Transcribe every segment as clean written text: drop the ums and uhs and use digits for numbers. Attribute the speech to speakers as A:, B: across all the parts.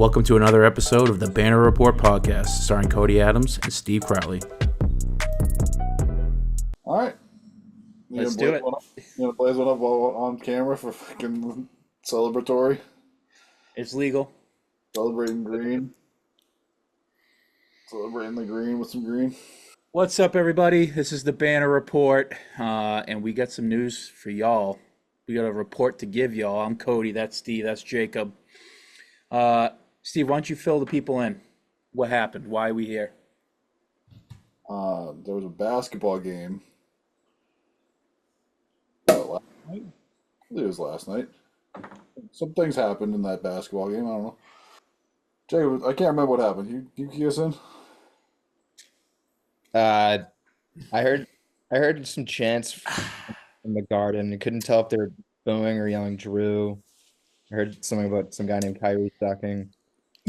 A: Welcome to another episode of the Banner Report podcast, starring Cody Adams and Steve Crowley.
B: All right.
A: Let's do it.
B: You gonna blaze one up on camera for fucking celebratory?
A: It's legal.
B: Celebrating green. Celebrating the green with some green.
A: What's up, everybody? This is the Banner Report, and we got some news for y'all. We got a report to give y'all. I'm Cody. That's Steve. That's Jacob. Steve, why don't you fill the people in? What happened? Why are we here?
B: There was a basketball game. Last night? I think it was last night. Some things happened in that basketball game. I don't know. Jacob, I can't remember what happened. You key us in?
C: I heard some chants from the garden. I couldn't tell if they were booing or yelling Drew. I heard something about some guy named Kyrie sucking.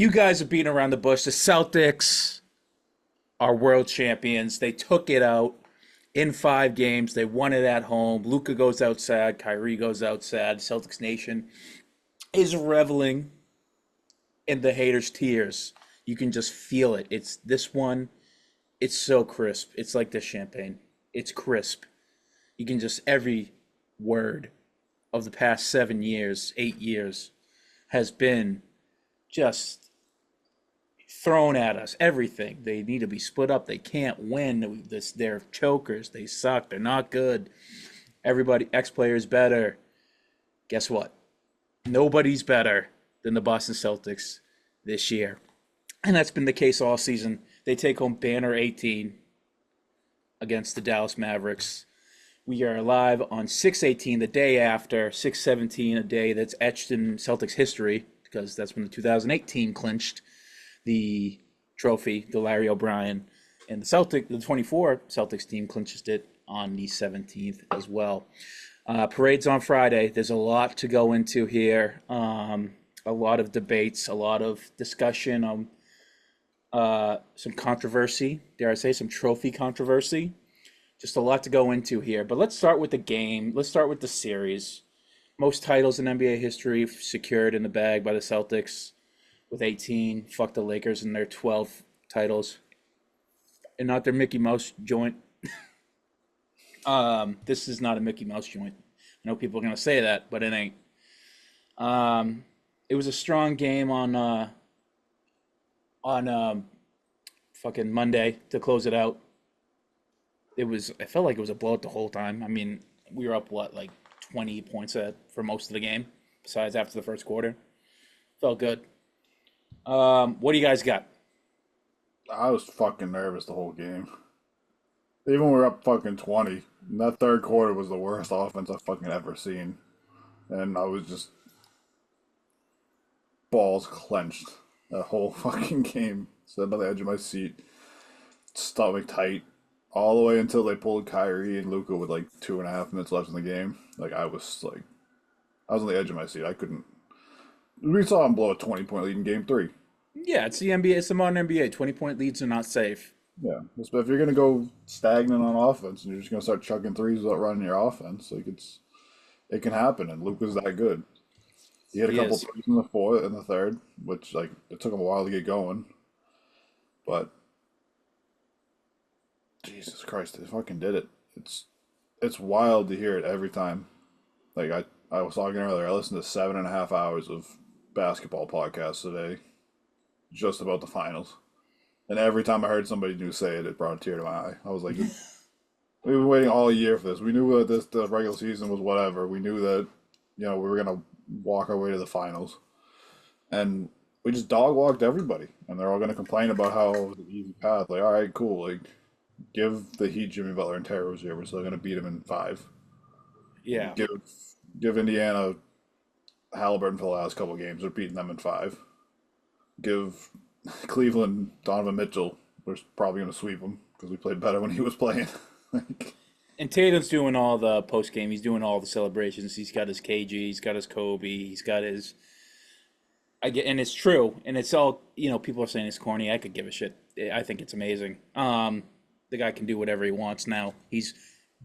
A: You guys are beating around the bush. The Celtics are world champions. They took it out in 5 games. They won it at home. Luka goes out sad. Kyrie goes out sad. Celtics Nation is reveling in the haters' tears. You can just feel it. It's this one. It's so crisp. It's like the champagne. It's crisp. You can just, every word of the past 7 years, 8 years has been just thrown at us. Everything. They need to be split up. They can't win. They're chokers. They suck. They're not good. Everybody, ex-player is better. Guess what? Nobody's better than the Boston Celtics this year. And that's been the case all season. They take home banner 18 against the Dallas Mavericks. We are live on 6/18, the day after, 6/17, a day that's etched in Celtics history because that's when the 2008 team clinched the trophy, the Larry O'Brien, and the 24 Celtics team clinches it on the 17th as well. Parade's on Friday. There's a lot to go into here. A lot of debates, a lot of discussion, some controversy, dare I say, some trophy controversy. Just a lot to go into here. But let's start with the game. Let's start with the series. Most titles in NBA history secured in the bag by the Celtics with 18. Fuck the Lakers and their 12 titles. And not their Mickey Mouse joint. This is not a Mickey Mouse joint. I know people are going to say that, but it ain't. It was a strong game on fucking Monday to close it out. I felt like it was a blowout the whole time. I mean, we were up, like 20 points for most of the game, besides after the first quarter. Felt good. What do you guys got?
B: I was fucking nervous the whole game. Even when we were up fucking 20, and that third quarter was the worst offense I've fucking ever seen. And I was just balls clenched that whole fucking game. Sitting on the edge of my seat, stomach tight, all the way until they pulled Kyrie and Luka with like 2.5 minutes left in the game. Like I was on the edge of my seat. I couldn't. We saw him blow a 20-point lead in Game 3.
A: Yeah, it's the NBA. It's the modern NBA. 20-point leads are not safe.
B: Yeah, but if you're gonna go stagnant on offense and you're just gonna start chucking threes without running your offense, like it can happen. And Luka's that good. He had a couple threes in the fourth and the third, which like it took him a while to get going. But Jesus Christ, they fucking did it. It's wild to hear it every time. Like I was talking earlier, I listened to 7.5 hours of basketball podcasts today, just about the finals. And every time I heard somebody new say it, it brought a tear to my eye. I was like, we've been waiting all year for this. We knew that the regular season was whatever. We knew that, we were gonna walk our way to the finals, and we just dog walked everybody. And they're all gonna complain about how it was an easy path. Like, all right, cool. Like, give the Heat Jimmy Butler and Terry Rozier. We're still gonna beat them in 5.
A: Yeah.
B: Give Indiana Halliburton for the last couple of games. We're beating them in 5. Give Cleveland Donovan Mitchell. We're probably going to sweep him because we played better when he was playing.
A: And Tatum's doing all the post game. He's doing all the celebrations. He's got his KG. He's got his Kobe. He's got his. And it's true. And it's all, people are saying it's corny. I could give a shit. I think it's amazing. The guy can do whatever he wants now. He's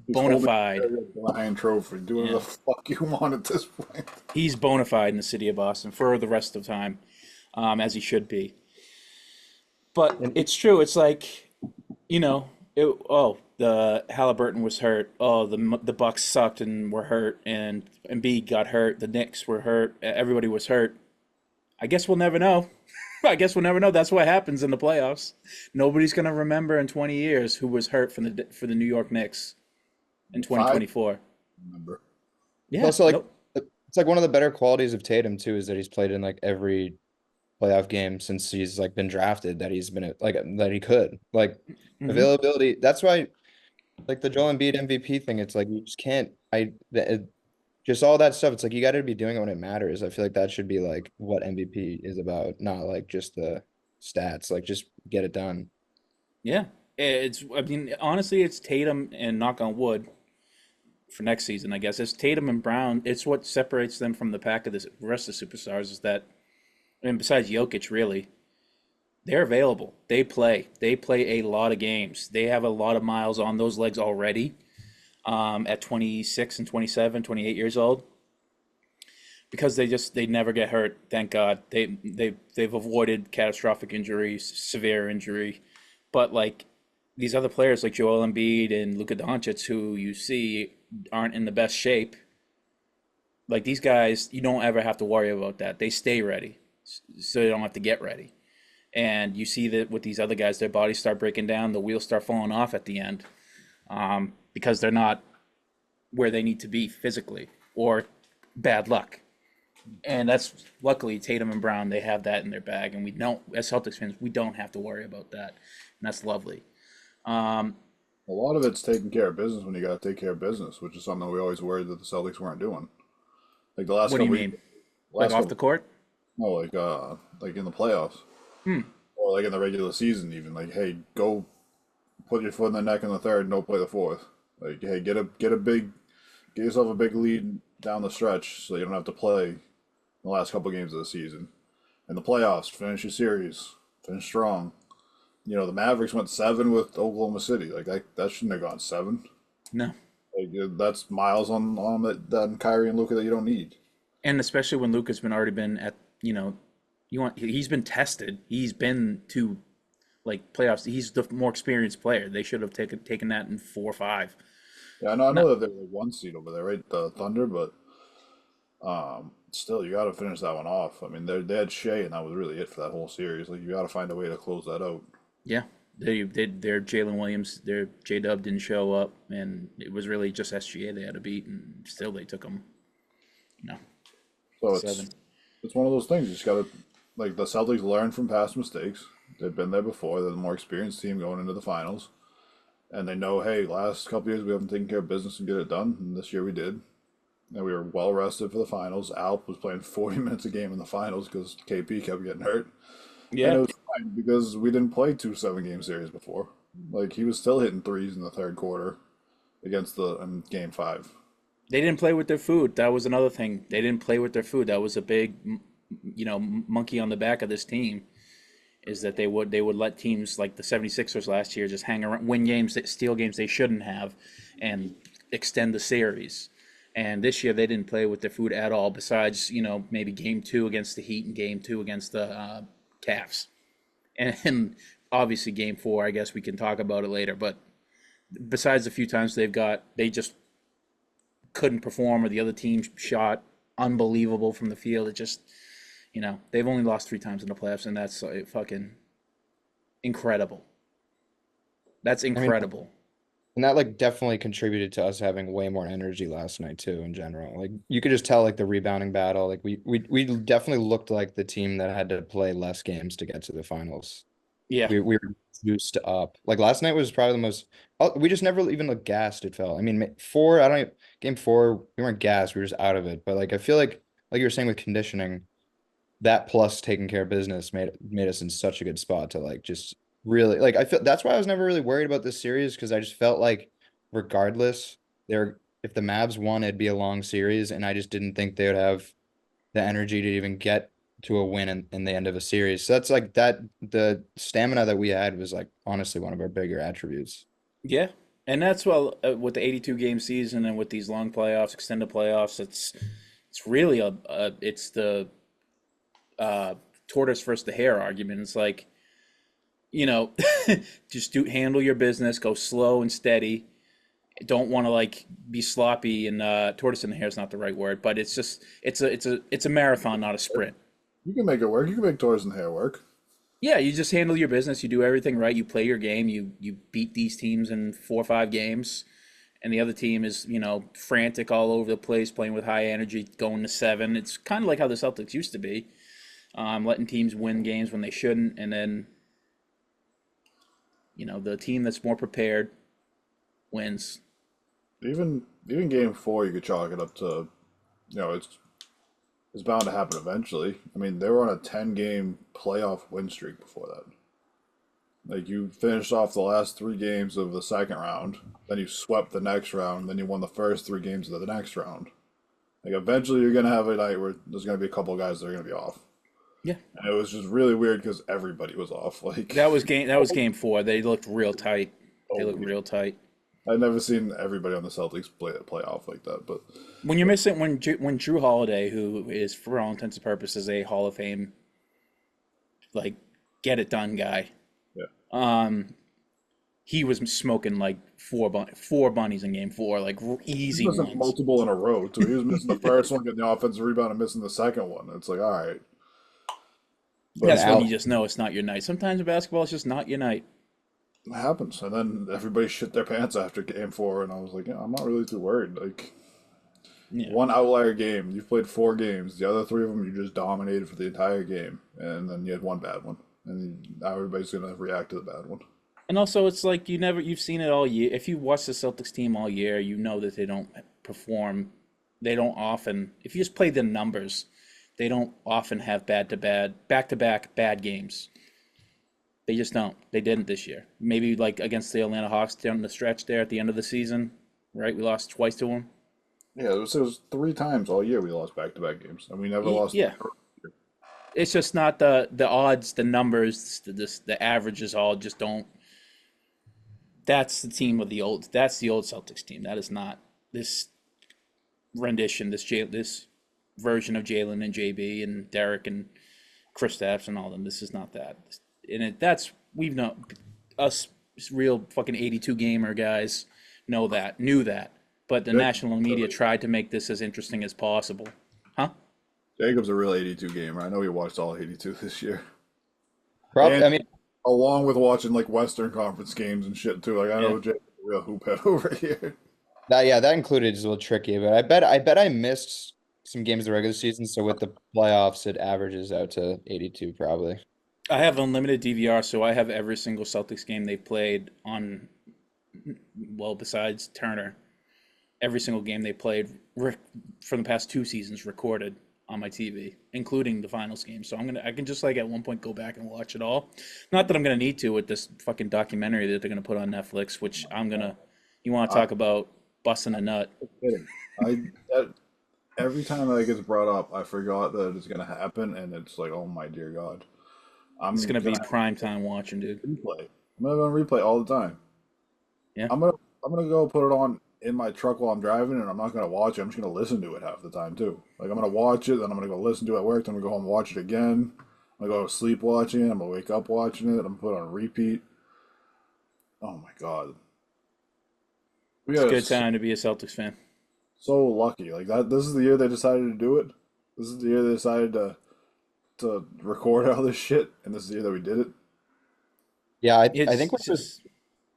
A: bona fide.
B: Lion trophy. Do whatever the fuck you want at this point.
A: He's bona fide in the city of Boston for the rest of time. as he should be. But
C: And
A: it's true. It's like, the Halliburton was hurt. Oh, the Bucks sucked and were hurt, and Embiid got hurt. The Knicks were hurt. Everybody was hurt. I guess we'll never know. I guess we'll never know. That's what happens in the playoffs. Nobody's gonna remember in 20 years who was hurt for the New York Knicks in
B: Five,
A: 2024.
B: remember?
C: it's
A: Yeah.
C: also like
A: Nope.
C: it's like one of the better qualities of Tatum too is that he's played in like every playoff game since he's like been drafted that he's been like that he could like
A: Hmm.
C: availability. That's why like the Joel Embiid MVP thing. It's like you just can't. Just all that stuff. It's like you got to be doing it when it matters. I feel like that should be like what MVP is about, not like just the stats. Like just get it done.
A: Yeah. It's. I mean, honestly, it's Tatum and knock on wood for next season. I guess it's Tatum and Brown. It's what separates them from the pack of the rest of the superstars. Is that, and besides Jokic, really, they're available. They play. They play a lot of games. They have a lot of miles on those legs already. At 26 and 27, 28 years old, because they never get hurt. Thank God. They've avoided catastrophic injuries, severe injury. But like these other players like Joel Embiid and Luka Doncic, who you see aren't in the best shape, like these guys, you don't ever have to worry about that. They stay ready, so they don't have to get ready. And you see that with these other guys, their bodies start breaking down, the wheels start falling off at the end, because they're not where they need to be physically, or bad luck. And that's luckily Tatum and Brown, they have that in their bag, and we don't, as Celtics fans, we don't have to worry about that, and that's lovely. Um,
B: A lot of it's taking care of business when you got to take care of business, which is something we always worried that the Celtics weren't doing. Like the last
A: what do you
B: couple,
A: mean? Like
B: last
A: off the
B: couple,
A: court?
B: no, like in the playoffs
A: Hmm.
B: or like in the regular season, even like, hey, go put your foot in the neck in the third, and don't play the fourth. Like, hey, get yourself a big lead down the stretch, so you don't have to play the last couple games of the season. In the playoffs, finish your series, finish strong. The Mavericks went seven with Oklahoma City. Like that shouldn't have gone seven.
A: No.
B: Like that's miles on that Kyrie and Luka that you don't need.
A: And especially when Luca's been already been at, he's been tested. He's been to like playoffs. He's the more experienced player. They should have taken that in 4 or 5.
B: Yeah, I
A: No.
B: know that they're the one seed over there, right? The Thunder, but still, you got to finish that one off. I mean, they had Shea, and that was really it for that whole series. Like, you got to find a way to close that out.
A: Yeah, their Jalen Williams, their J Dub didn't show up, and it was really just SGA they had to beat, and still they took them, no,
B: So
A: seven.
B: it's one of those things. You just got to like the Celtics learn from past mistakes. They've been there before. They're the more experienced team going into the finals, and they know, hey, last couple years we haven't taken care of business and get it done, and this year we did. And we were well rested for the finals. Alp was playing 40 minutes a game in the finals because KP kept getting hurt. And it
A: Yeah,
B: was fine because we didn't play two 7 game series before. Like he was still hitting threes in the third quarter against the in game five.
A: they didn't play with their food. That was another thing. They didn't play with their food. That was a big, monkey on the back of this team. Is that they would let teams like the 76ers last year just hang around, win games, steal games they shouldn't have, and extend the series. And this year they didn't play with their food at all. Besides, maybe game 2 against the Heat and game 2 against the Cavs, and obviously game 4. I guess we can talk about it later. But besides a few times they just couldn't perform, or the other team shot unbelievable from the field. It just, they've only lost 3 times in the playoffs, and that's fucking incredible. That's
C: I mean,
A: incredible.
C: and that like definitely contributed to us having way more energy last night too, in general. Like you could just tell like the rebounding battle. Like we definitely looked like the team that had to play less games to get to the finals.
A: Yeah,
C: We were juiced up. Like last night was probably the most. We just never even looked gassed. It felt. I mean, four. I don't. Game four, we weren't gassed. We were just out of it. But like I feel like you were saying with conditioning, that plus taking care of business made us in such a good spot to like just really like I feel that's why I was never really worried about this series because I just felt like regardless, they're if the Mavs won, it'd be a long series, and I just didn't think they would have the energy to even get to a win in the end of a series. So that's like that the stamina that we had was like honestly one of our bigger attributes.
A: yeah, and that's well with the 82 game season and with these long playoffs, extended playoffs. It's really it's the tortoise versus the hare argument. It's like, you know, just do handle your business, go slow and steady. Don't want to like be sloppy and tortoise and the hare is not the right word, but it's just it's a marathon, not a sprint.
B: You can make it work. You can make toys and hair work.
A: Yeah, you just handle your business, you do everything right, you play your game, you beat these teams in 4 or 5 games, and the other team is, frantic all over the place, playing with high energy, going to seven. It's kind of like how the Celtics used to be, letting teams win games when they shouldn't, and then, the team that's more prepared wins.
B: Even game four, you could chalk it up to, it's bound to happen eventually. I mean, they were on a 10-game playoff win streak before that. Like, you finished off the last 3 games of the second round, then you swept the next round, then you won the first 3 games of the next round. Like, eventually you're going to have a night where there's going to be a couple of guys that are going to be off.
A: Yeah,
B: And it was just really weird because everybody was off. Like,
A: that was game four. They looked real tight. They
B: oh,
A: looked real tight.
B: I've never seen everybody on the Celtics play off like that. But
A: When you're missing when Drew Holiday, who is for all intents and purposes a Hall of Fame, like, get it done guy,
B: yeah,
A: he was smoking like four bunnies in game four, like
B: he's
A: easy
B: missing
A: ones.
B: multiple in a row too. He was missing the first one, getting the offensive rebound, and missing the second one. It's like, all right, but
A: That's when
C: Al,
A: you just know it's not your night. Sometimes in basketball, it's just not your night.
B: it happens. And then everybody shit their pants after game four, and I was like, yeah, I'm not really too worried. Like,
A: Yeah,
B: one outlier game, you've played 4 games. The other 3 of them, you just dominated for the entire game, and then you had one bad one, and now everybody's gonna react to the bad one.
A: and also it's like you've seen it all year. If you watch the Celtics team all year, you know that they don't perform. They don't often. If you just play the numbers, they don't often have back to back bad games. They just don't. They didn't this year. Maybe like against the Atlanta Hawks down the stretch there at the end of the season, right? We lost twice to them.
B: Yeah, it was 3 times all year we lost back-to-back games, and we never lost.
A: Yeah, it's just not the odds, the numbers, the averages all just don't. That's the team of the old. That's the old Celtics team. That is not this rendition. This version of Jalen and JB and Derek and Kristaps and all them. This is not that. That's we've known us real fucking 82 gamer guys knew that. But the national media tried to make this as interesting as possible. Huh?
B: Jacob's a real 82 gamer. I know he watched all 82 this year.
C: probably.
B: And
C: I mean,
B: along with watching like Western Conference games and shit too. Like I
A: Yeah.
B: know Jacob's a real hoophead over here.
C: that included is a little tricky, but I bet I missed some games of the regular season. So with the playoffs, it averages out to 82 probably.
A: I have unlimited DVR, so I have every single Celtics game they played on. Well, besides Turner, every single game they played for the past 2 seasons recorded on my TV, including the finals game. So I can just like at one point go back and watch it all. Not that I'm gonna need to with this fucking documentary that they're gonna put on Netflix, which I'm gonna. You want to talk about busting a nut?
B: Kidding. I that, every time that gets brought up, I forgot that it's gonna happen, and it's like, oh my dear God, I'm
A: It's gonna be
B: gonna have
A: prime time watching, dude.
B: to replay. I'm gonna have to replay all the time.
A: Yeah.
B: I'm gonna go put it on in my truck while I'm driving, and I'm not gonna watch it. I'm just gonna listen to it half the time too. Like I'm gonna watch it, then I'm gonna go listen to it at work, then I'm gonna go home and watch it again. I'm gonna go to sleep watching it. I'm gonna wake up watching it. I'm gonna put it on repeat. Oh my God, we
A: It's a
B: are
A: good time to be a Celtics fan.
B: so lucky. Like that. This is the year they decided to do it. This is the year they decided to record all this shit, and this is the year that we did it.
C: Yeah, I
A: It's
C: think when it was,
A: just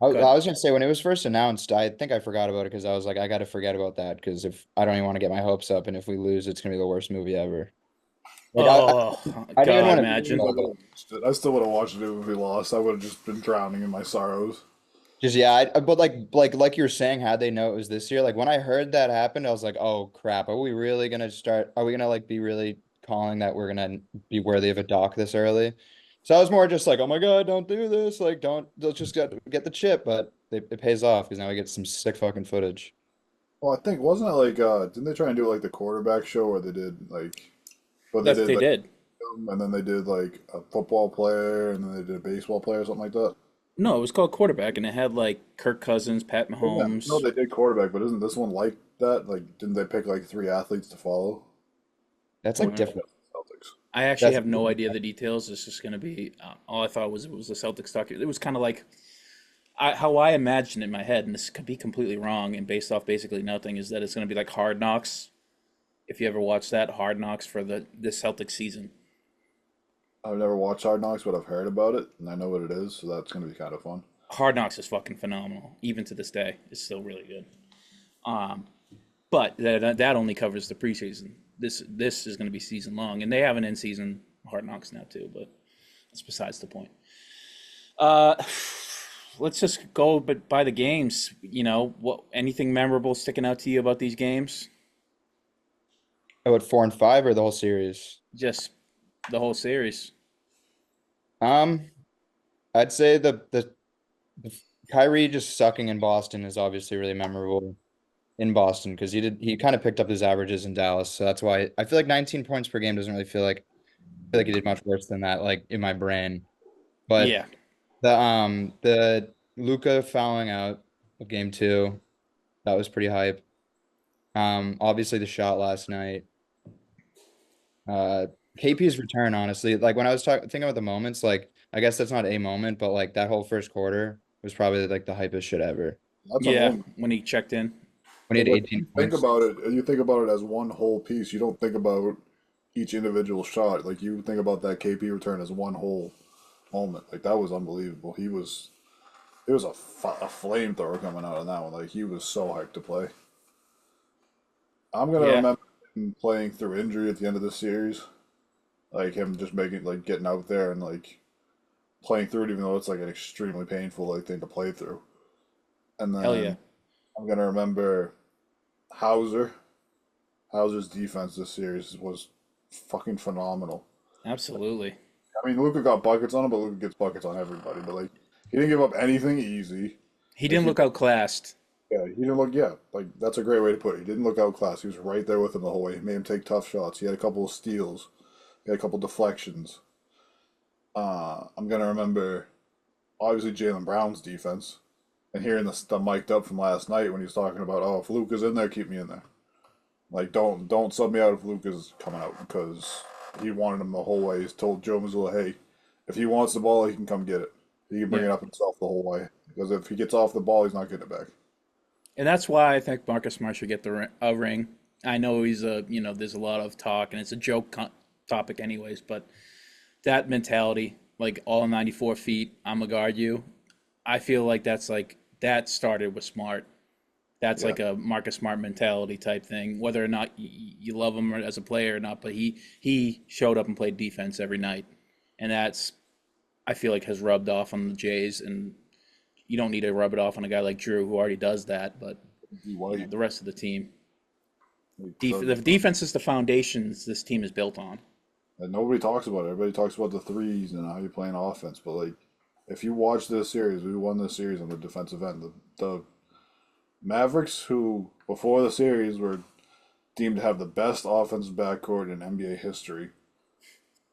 C: I
A: good.
C: was gonna say when it was first announced, I think I forgot about it because I was like, I got to forget about that because if I don't even want to get my hopes up, and if we lose, it's gonna be the worst movie ever. Like
A: Oh
C: I didn't even
A: God,
C: want
A: imagine.
C: to.
B: I still would have watched it if we lost. I would have just been drowning in my sorrows.
C: Just yeah, but like you were saying, had they know it was this year, like when I heard that happened, I was like, oh crap, are we really gonna start? Are we gonna like be really calling that we're gonna be worthy of a dock this early? So I was more just like, oh my God, don't do this, like don't let's just get the chip, but it pays off because now we get some sick fucking footage.
B: Well, I think wasn't it like didn't they try and do like the quarterback show where they did like, but they
A: That's what
B: did
A: they
B: like,
A: did.
B: and then they did like a football player, and then they did a baseball player or something like that.
A: No, it was called quarterback, and it had like Kirk Cousins, Pat
B: Yeah, no,
A: Mahomes.
B: they did quarterback, but isn't this one like that? Like, didn't they pick like 3 athletes to follow?
C: That's
B: Or
C: like
B: was
C: different.
B: that Celtics?
A: I actually
C: That's
A: have no idea the details. It's just going to be all I thought was it was the Celtics talk. It was kind of like how I imagined in my head, and this could be completely wrong and based off basically nothing. Is that it's going to be like Hard Knocks? If you ever watched that, Hard Knocks for the this Celtics season.
B: I've never watched Hard Knocks, but I've heard about it and I know what it is, so that's gonna be kind of fun.
A: Hard Knocks is fucking phenomenal. Even to this day, it's still really good. But that only covers the preseason. This is going to be season long, and they have an in season Hard Knocks now too. But that's besides the point. Uh, let's just go by the games. You know, what anything memorable sticking out to you about these games?
C: Oh, what, 4 and 5 or the whole series?
A: Just the whole series.
C: Um, I'd say the Kyrie just sucking in Boston is obviously really memorable in Boston because he kind of picked up his averages in Dallas. So that's why I feel like 19 points per game doesn't really feel like he did much worse than that, like in my brain. But
A: Yeah,
C: the Luka fouling out of game two, that was pretty hype. Obviously the shot last night. Uh, KP's return, honestly, like when I was talking thinking about the moments, like I guess that's not a moment, but like that whole first quarter was probably like the hypest shit ever.
B: That's a
A: yeah.
B: moment.
A: When he checked in,
C: When he
B: But
C: had
B: like,
C: 18
B: you think
C: points.
B: about it, you think about it as one whole piece. You don't think about each individual shot. Like you think about that KP return as one whole moment. Like that was unbelievable. It was a flamethrower coming out of that one. Like he was so hyped to play. I'm gonna
A: yeah,
B: remember him playing through injury at the end of the series. Like him just making like getting out there and like playing through it, even though it's like an extremely painful like thing to play through. And
A: hell yeah,
B: then I'm gonna remember Hauser. Hauser's defense this series was fucking phenomenal.
A: absolutely.
B: I mean, Luca got buckets on him, but Luca gets buckets on everybody. But like, he didn't give up anything easy.
A: He
B: Like
A: didn't
B: he,
A: look outclassed.
B: yeah, he didn't look. Yeah, like that's a great way to put it. He didn't look outclassed. He was right there with him the whole way. He made him take tough shots. He had a couple of steals. He had a couple deflections. I'm gonna remember obviously Jalen Brown's defense and hearing the mic'd up from last night when he was talking about, oh, if Luca's in there, keep me in there. Like don't sub me out if Luca's coming out because he wanted him the whole way. He's told Joe Mazzulla, hey, if he wants the ball, he can come get it. He can bring
A: Yeah.
B: it up himself the whole way because if he gets off the ball, he's not getting it back.
A: And that's why I think Marcus Smart should get a ring. I know he's there's a lot of talk and it's a topic anyways, but that mentality, like all 94 feet, I'm gonna guard you. I feel like that started with Smart. That's
B: Yeah,
A: like a Marcus Smart mentality type thing. Whether or not you love him as a player or not, but he showed up and played defense every night, and that's I feel like has rubbed off on the Jays. And you don't need to rub it off on a guy like Drew who already does that, but
B: D White.
A: the rest of the team.
B: Like,
A: The defense is the foundations this team is built on.
B: and nobody talks about it. Everybody talks about the threes and how you're playing offense, but like if you watch this series, we won this series on the defensive end. The Mavericks, who before the series were deemed to have the best offensive backcourt in NBA history,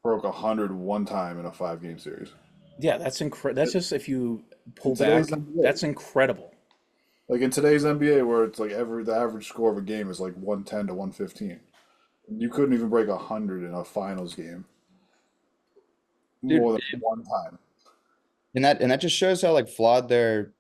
B: broke 100 one time in a 5 game series.
A: Yeah, that's incredible. That's just if you
B: In
A: pull
B: today's
A: back,
B: NBA,
A: that's incredible.
B: like in today's NBA, where it's like the average score of a game is like 110 to 115. You couldn't even break 100 in a finals game
C: Dude,
B: more than one time.
C: and that just shows how like flawed their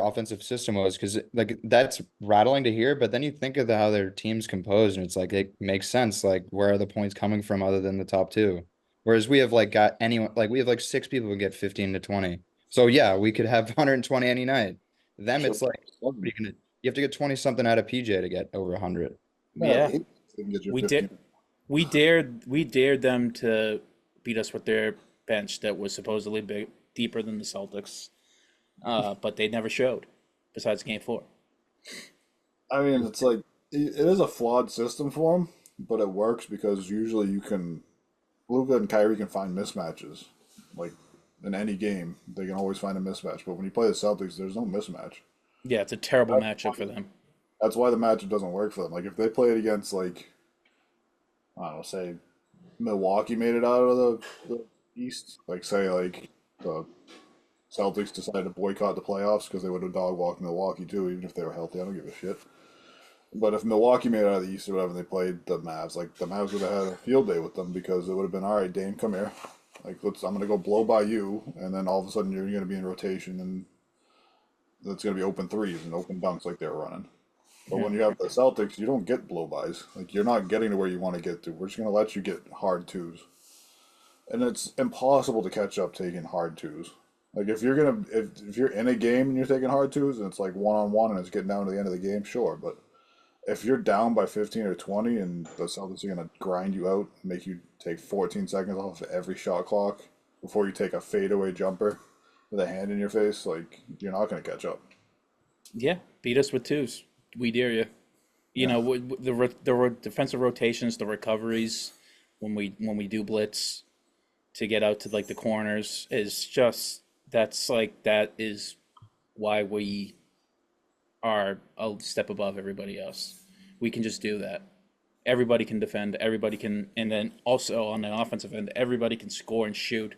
C: offensive system was because like that's rattling to hear, but then you think of how their team's composed and it's like it makes sense. Like where are the points coming from other than the top two? Whereas we have like got anyone like we have like 6 people who get 15 to 20. So yeah, we could have 120 any night. Them,
B: Should
C: it's like what are you gonna you have to get 20 something out of PJ to get over 100.
B: have
A: Yeah,
B: eight and get your
A: we did.
B: 15.
A: We dared them to beat us with their bench that was supposedly deeper than the Celtics, but they never showed. Besides Game 4.
B: I mean, it's like it is a flawed system for them, but it works because usually you can Luka and Kyrie can find mismatches. Like in any game, they can always find a mismatch. But when you play the Celtics, there's no mismatch.
A: Yeah, it's a terrible
B: That's
A: matchup for them.
B: that's why the matchup doesn't work for them. Like if they played against like I don't know, say Milwaukee made it out of the East, like say like the Celtics decided to boycott the playoffs because they would have dog walked Milwaukee too, even if they were healthy. I don't give a shit. But if Milwaukee made it out of the East or whatever, they played the Mavs. Like the Mavs would have had a field day with them because it would have been all right. Dame, come here. Like I'm gonna go blow by you, and then all of a sudden you're gonna be in rotation, and it's gonna be open threes and open dunks like they're running. But
A: Yeah.
B: when you have the Celtics, you don't get blow bys. Like you're not getting to where you want to get to. We're just gonna let you get hard twos, and it's impossible to catch up taking hard twos. Like if you're in a game and you're taking hard twos and it's like one on one and it's getting down to the end of the game, sure. But if you're down by 15 or 20 and the Celtics are gonna grind you out, make you take 14 seconds off of every shot clock before you take a fadeaway jumper with a hand in your face, like you're not gonna catch up.
A: Yeah, beat us with twos. We dare you. You
B: Yeah.
A: know, the defensive rotations, the recoveries when we do blitz to get out to like the corners is just that is why we are a step above everybody else. We can just do that. Everybody can defend, everybody can, and then also on the offensive end, everybody can score and shoot,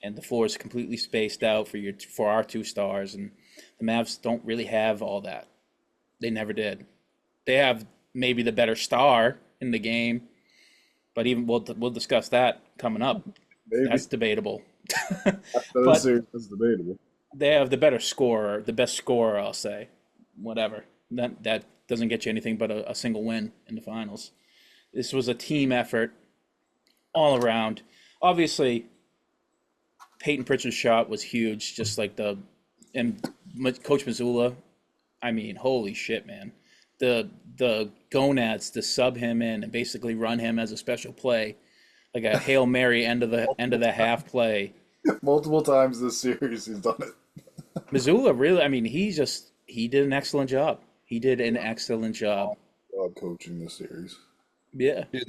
A: and the floor is completely spaced out for our two stars, and the Mavs don't really have all that. They never did. They have maybe the better star in the game, but even we'll discuss that coming up.
B: Maybe
A: That's debatable.
B: after this
A: But
B: series is debatable.
A: they have the better scorer, the best scorer, I'll say. Whatever. That doesn't get you anything but a single win in the finals. This was a team effort all around. Obviously, Peyton Pritchard's shot was huge, just like and Coach Missoula. I mean, holy shit, man. The gonads to sub him in and basically run him as a special play, like a Hail Mary end of the half play.
B: Multiple times this series he's done it.
A: Missoula really, I mean, he did an excellent job. He did an excellent job.
B: God coaching this series.
A: Yeah.
C: Dude,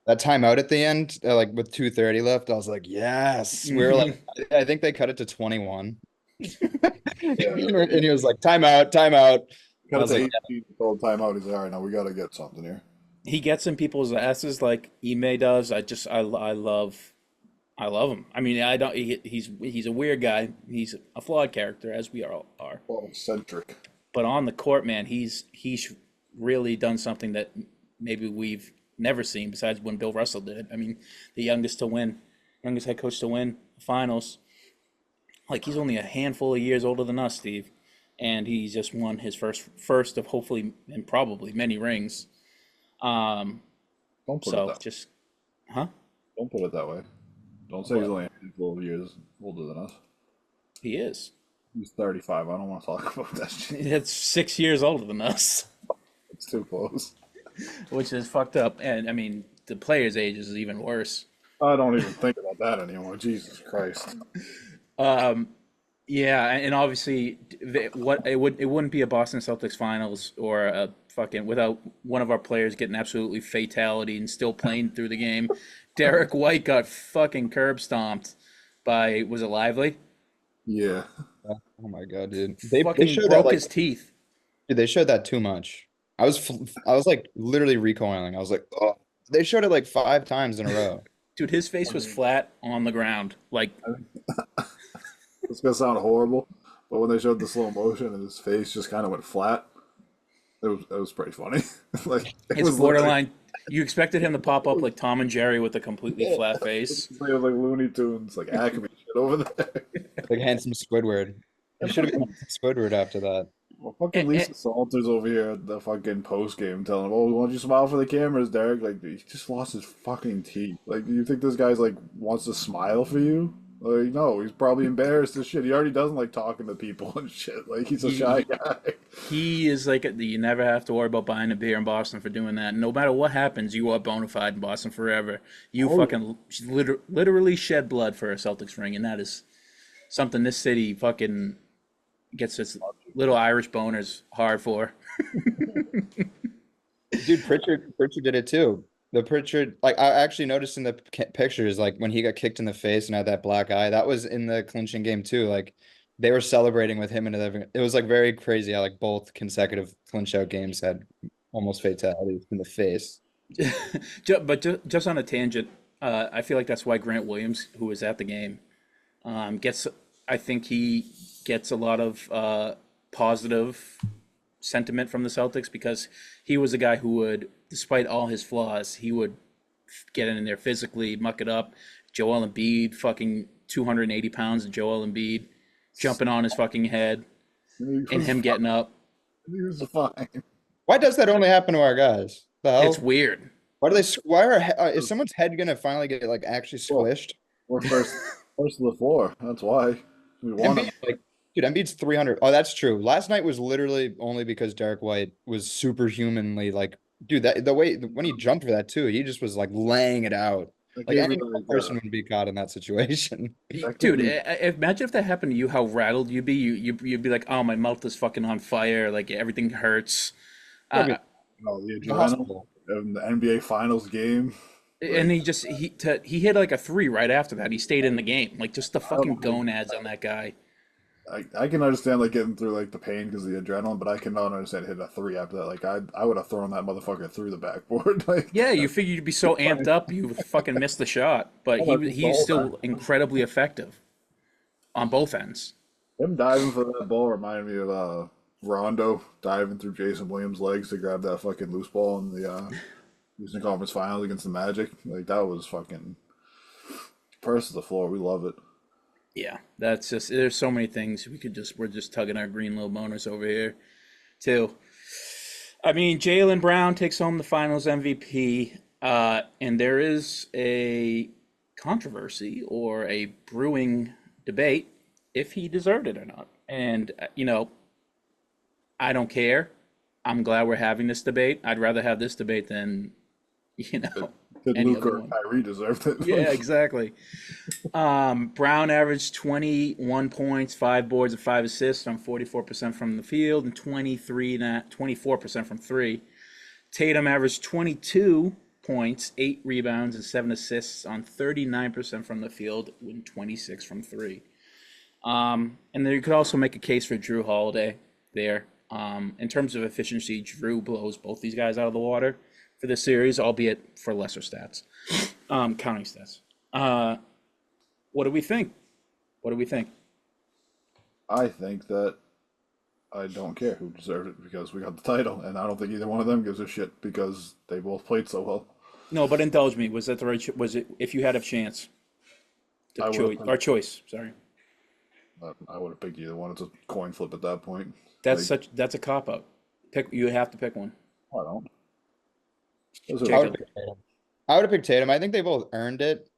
C: that timeout at the end, like with 2:30 left, I was like, yes. We were
A: Mhm.
C: like, I think they cut it to 21.
B: Yeah.
C: And he was like, timeout, timeout. I
B: Cut it
C: was
B: to
C: like,
B: 18, told timeout. He's like, all right, now we got to get something here.
A: He gets in people's asses like Ime does. I love him. I mean, I don't. He's a weird guy. He's a flawed character, as we all are.
B: Well, eccentric.
A: But on the court, man, he's really done something that maybe we've never seen besides when Bill Russell did it. I mean, the youngest head coach to win the finals. Like he's only a handful of years older than us, Steve, and he's just won his first of hopefully and probably many rings. Um,
B: Don't put it
A: so
B: that.
A: just, huh?
B: Don't put it that way. Don't say he's only a handful of years older than us.
A: He is.
B: He's 35. I don't want to talk about that shit.
A: It's 6 years older than us,
B: It's too close.
A: which is fucked up. And I mean, the player's age is even worse.
B: I don't even think about that anymore. Jesus Christ.
A: Um, yeah, and obviously, it wouldn't be a Boston Celtics finals or a fucking without one of our players getting absolutely fatality and still playing through the game. Derek White got fucking curb stomped by was it Lively?
B: Yeah.
C: oh my God, dude. They
A: Fucking
C: showed that
A: broke
C: like,
A: his teeth.
C: dude, they showed that too much. I was like literally recoiling. I was like, oh, they showed it like 5 times in a row.
A: Dude, his face was flat on the ground. Like
B: It's going to sound horrible, but when they showed the slow motion and his face just kind of went flat, it was pretty funny. Like, it
A: it's
B: was literally-
A: borderline. You expected him to pop up like Tom and Jerry with a completely flat face.
B: It was like Looney Tunes, like Acme shit over there.
C: Like handsome Squidward. He should have been Squidward after that.
B: Well, fucking Lisa Salters over here at the fucking post game telling him, "Oh, why don't you smile for the cameras, Derek?" Like he just lost his fucking teeth. Like, do you think this guy's like wants to smile for you? Like, no, he's probably embarrassed as shit. He already doesn't like talking to people and shit. Like, he's a shy guy.
A: He is like you never have to worry about buying a beer in Boston for doing that. No matter what happens, you are bona fide in Boston forever. You fucking literally shed blood for a Celtics ring, and that is something this city fucking gets its little Irish boners hard for.
C: Dude, Pritchard did it too. The Pritchard, like I actually noticed in the pictures, like when he got kicked in the face and had that black eye, that was in the clinching game too. Like they were celebrating with him and everything. It was like very crazy how like both consecutive clinch out games had almost fatalities in the face.
A: But just on a tangent, I feel like that's why Grant Williams, who was at the game, gets. I think he gets a lot of positive sentiment from the Celtics because he was a guy who would, despite all his flaws, he would get in there physically, muck it up. Joel Embiid, fucking 280 pounds of Joel Embiid, jumping on his fucking head
B: He
A: and
B: was
A: him
B: fine.
A: getting up.
B: He was fine.
C: Why does that only happen to our guys? The
A: It's
C: hell?
A: weird.
C: Why do they? Why is someone's head gonna finally get like actually
B: Well,
C: squished?
B: we're first to the floor. That's why we won
C: Embiid,
B: it.
C: like, dude, Embiid's 300. Oh, that's true. Last night was literally only because Derek White was superhumanly like, dude, that the way when he jumped for that too, he just was like laying it out.
B: That
C: Like
B: gave me
C: any normal
B: like
C: person would be caught in that situation.
B: that gave
A: Dude,
B: me
A: imagine if that happened to you, how rattled you'd be. You'd be like, oh, my mouth is fucking on fire. Like, everything hurts.
C: I mean,
A: Uh,
B: the
C: the
B: adrenaline
C: hospital.
B: in the NBA Finals game.
A: and
B: Like
A: he hit like a three right after that. He stayed in the game. Like, just the
B: I don't
A: fucking
B: know,
A: gonads on that guy.
B: I can understand like getting through like the pain because of the adrenaline, but I cannot understand hitting a three after that. Like I would have thrown that motherfucker through the backboard. Like
A: Yeah, you figured you'd be so amped up you would fucking miss the shot, but
B: I'm like, the
A: he's
B: whole time.
A: still incredibly effective on both ends.
B: Him diving for that ball reminded me of Rondo diving through Jason Williams' legs to grab that fucking loose ball in the Eastern Conference Finals against the Magic. Like that was fucking purse to the floor. We love it.
A: Yeah, that's just there's so many things we're just tugging our green little bonus over here too. I mean, Jalen Brown takes home the Finals MVP, and there is a controversy or a brewing debate if he deserved it or not. And I don't care. I'm glad we're having this debate. I'd rather have this debate than you
B: Did,
A: know
B: did
A: any
B: Luka
A: other
B: or
A: one.
B: Kyrie deserve it?
A: Yeah, exactly. Brown averaged 21 points, 5 boards, and 5 assists on 44% from the field and 24% from three. Tatum averaged 22 points, 8 rebounds, and 7 assists on 39% from the field and 26 from three. And then you could also make a case for Drew Holiday there. In terms of efficiency, Drew blows both these guys out of the water for this series, albeit for lesser stats, counting stats. What do we think? What do we think?
B: I think that I don't care who deserved it because we got the title, and I don't think either one of them gives a shit because they both played so well.
A: No, but indulge me. Was that the right? Was it if you had a chance to
B: I would
A: choice
B: have
A: or choice? Sorry,
B: I would have picked either one. It's a coin flip at that point. Like
A: that's a cop out. Pick you have to pick one.
B: I don't. Those are
C: I would
A: Jacob.
C: have picked Tatum. I would have picked Tatum. I think they both earned it.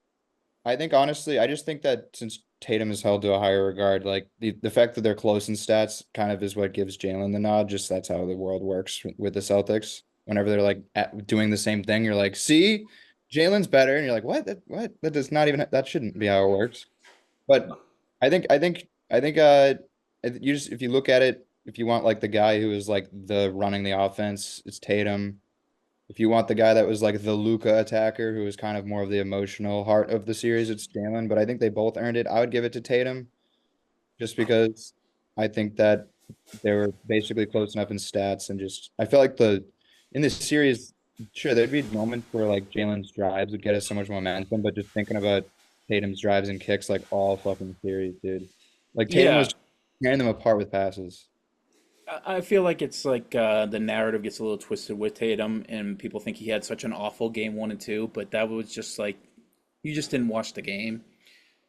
C: I think honestly, I just think that since Tatum is held to a higher regard, like the fact that they're close in stats kind of is what gives Jalen the nod. Just that's how the world works with the Celtics. Whenever they're like doing the same thing, you're like, see, Jalen's better, and you're like, what? What? That does not even that shouldn't be how it works. But I think you just if you look at it, if you want like the guy who is like the running the offense, it's Tatum. If you want the guy that was like the Luca attacker, who was kind of more of the emotional heart of the series, it's Jalen. But I think they both earned it. I would give it to Tatum just because I think that they were basically close enough in stats and just I feel like the in this series, sure, there'd be moments where like Jalen's drives would get us so much momentum, but just thinking about Tatum's drives and kicks like all fucking series, dude. Like Tatum
A: Yeah,
C: was tearing them apart with passes.
A: I feel like it's like the narrative gets a little twisted with Tatum, and people think he had such an awful game one and two, but that was just like you just didn't watch the game.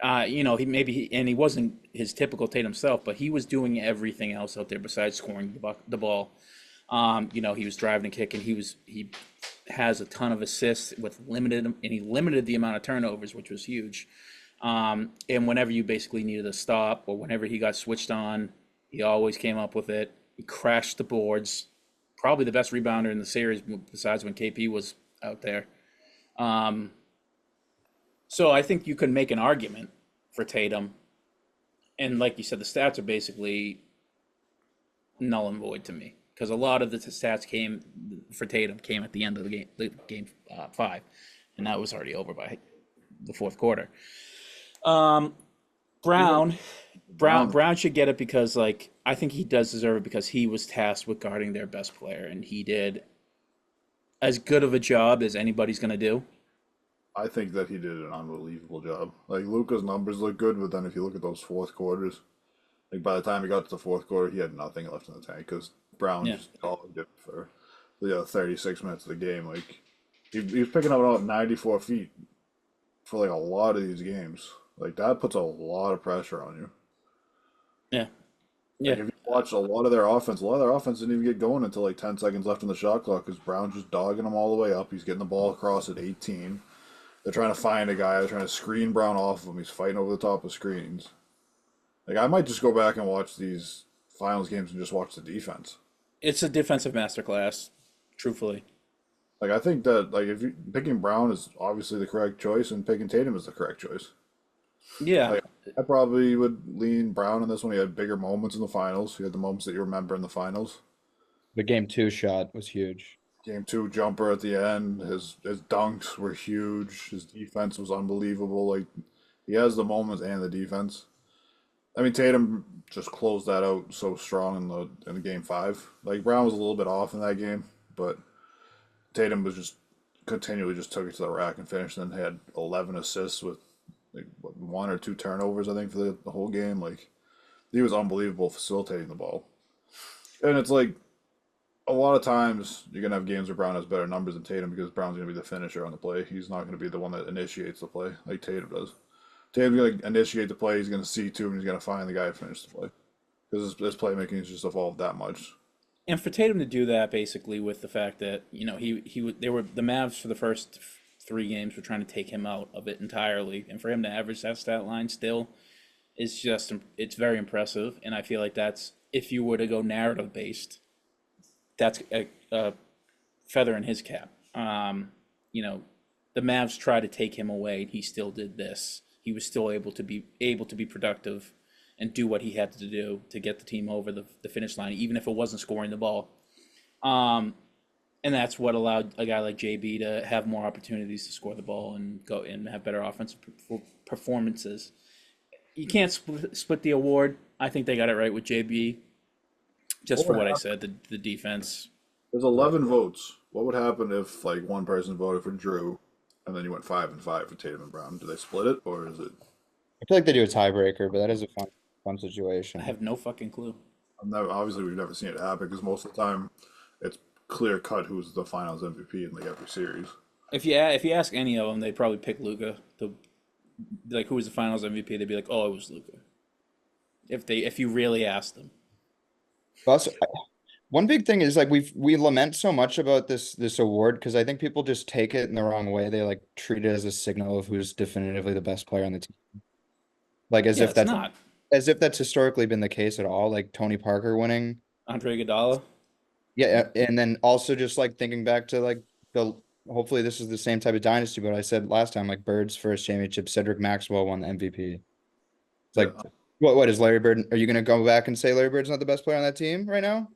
A: And he wasn't his typical Tatum self, but he was doing everything else out there besides scoring the ball. He was driving and kicking. He has a ton of assists with limited, and he limited the amount of turnovers, which was huge. And whenever you basically needed a stop or whenever he got switched on, he always came up with it. He crashed the boards. Probably the best rebounder in the series besides when KP was out there. Um, so I think you could make an argument for Tatum. And like you said, the stats are basically null and void to me because a lot of the stats came for Tatum came at the end of the game five, and that was already over by the fourth quarter. Um,
B: Even
A: Brown,
B: Brown,
A: Brown should get it because like I think he does deserve it because he was tasked with guarding their best player, and he did as good of a job as anybody's gonna do.
B: I think that he did an unbelievable job. Like Luca's numbers look good, but then if you look at those fourth quarters, like by the time he got to the fourth quarter, he had nothing left in the tank because Brown
A: Yeah.
B: just dogged it for 36 minutes of the game. Like he was picking up about 94 feet for like a lot of these games. Like that puts a lot of pressure on you.
A: Yeah.
B: Like
A: Yeah.
B: if you watch a lot of their offense didn't even get going until like 10 seconds left in the shot clock because Brown's just dogging them all the way up. He's getting the ball across at 18. They're trying to find a guy. They're trying to screen Brown off of him. He's fighting over the top of screens. Like I might just go back and watch these finals games and just watch the defense.
A: It's a defensive masterclass, truthfully.
B: Like I think that like if you picking Brown is obviously the correct choice and picking Tatum is the correct choice.
A: Yeah.
B: Like I probably would lean Brown in this one. He had bigger moments in the finals. He had the moments that you remember in the finals.
C: The game two shot was huge.
B: Game two jumper at the end. His dunks were huge. His defense was unbelievable. Like he has the moments and the defense. I mean Tatum just closed that out so strong in the game five. Like Brown was a little bit off in that game, but Tatum was just continually just took it to the rack and finished. And had 11 assists with like what, one or two turnovers, I think, for the whole game. Like he was unbelievable facilitating the ball. And it's like a lot of times you're gonna have games where Brown has better numbers than Tatum because Brown's gonna be the finisher on the play. He's not gonna be the one that initiates the play like Tatum does. Tatum's gonna initiate the play. He's gonna see to him. And he's gonna find the guy to finish the play because his playmaking has just evolved that much.
A: And for Tatum to do that, basically, with the fact that they were the Mavs for the first three games were trying to take him out of it entirely, and for him to average that stat line still is just it's very impressive. And I feel like that's if you were to go narrative based, that's a feather in his cap. You know, the Mavs tried to take him away, and he still did this. He was still able to be productive and do what he had to do to get the team over the finish line, even if it wasn't scoring the ball. And that's what allowed a guy like JB to have more opportunities to score the ball and go and have better offensive performances. You can't split the award. I think they got it right with JB. Just for what I said, the defense.
B: There's 11 votes. What would happen if like one person voted for Drew, and then you went 5-5 for Tatum and Brown? Do they split it, or is it?
C: I feel like they do a tiebreaker, but that is a fun
A: I
C: situation.
A: have no fucking clue.
B: Obviously, we've never seen it happen because most of the time, it's clear cut who's the Finals MVP in like every series.
A: If you ask any of them, they'd probably pick Luka. Like who was the Finals MVP? They'd be like, oh, it was Luka. If you really asked them.
C: Also, one big thing is like we lament so much about this award because I think people just take it in the wrong way. They like treat it as a signal of who's definitively the best player on the team. Like
A: Yeah, it's not
C: as if that's historically been the case at all. Like Tony Parker winning.
A: Andre Iguodala.
C: Yeah, and then also just like thinking back to like the hopefully this is the same type of dynasty, but I said last time like Bird's first championship, Cedric Maxwell won the MVP. It's like
B: Yeah.
C: what is Larry Bird? Are you gonna go back and say Larry Bird's not the best player on that team right now?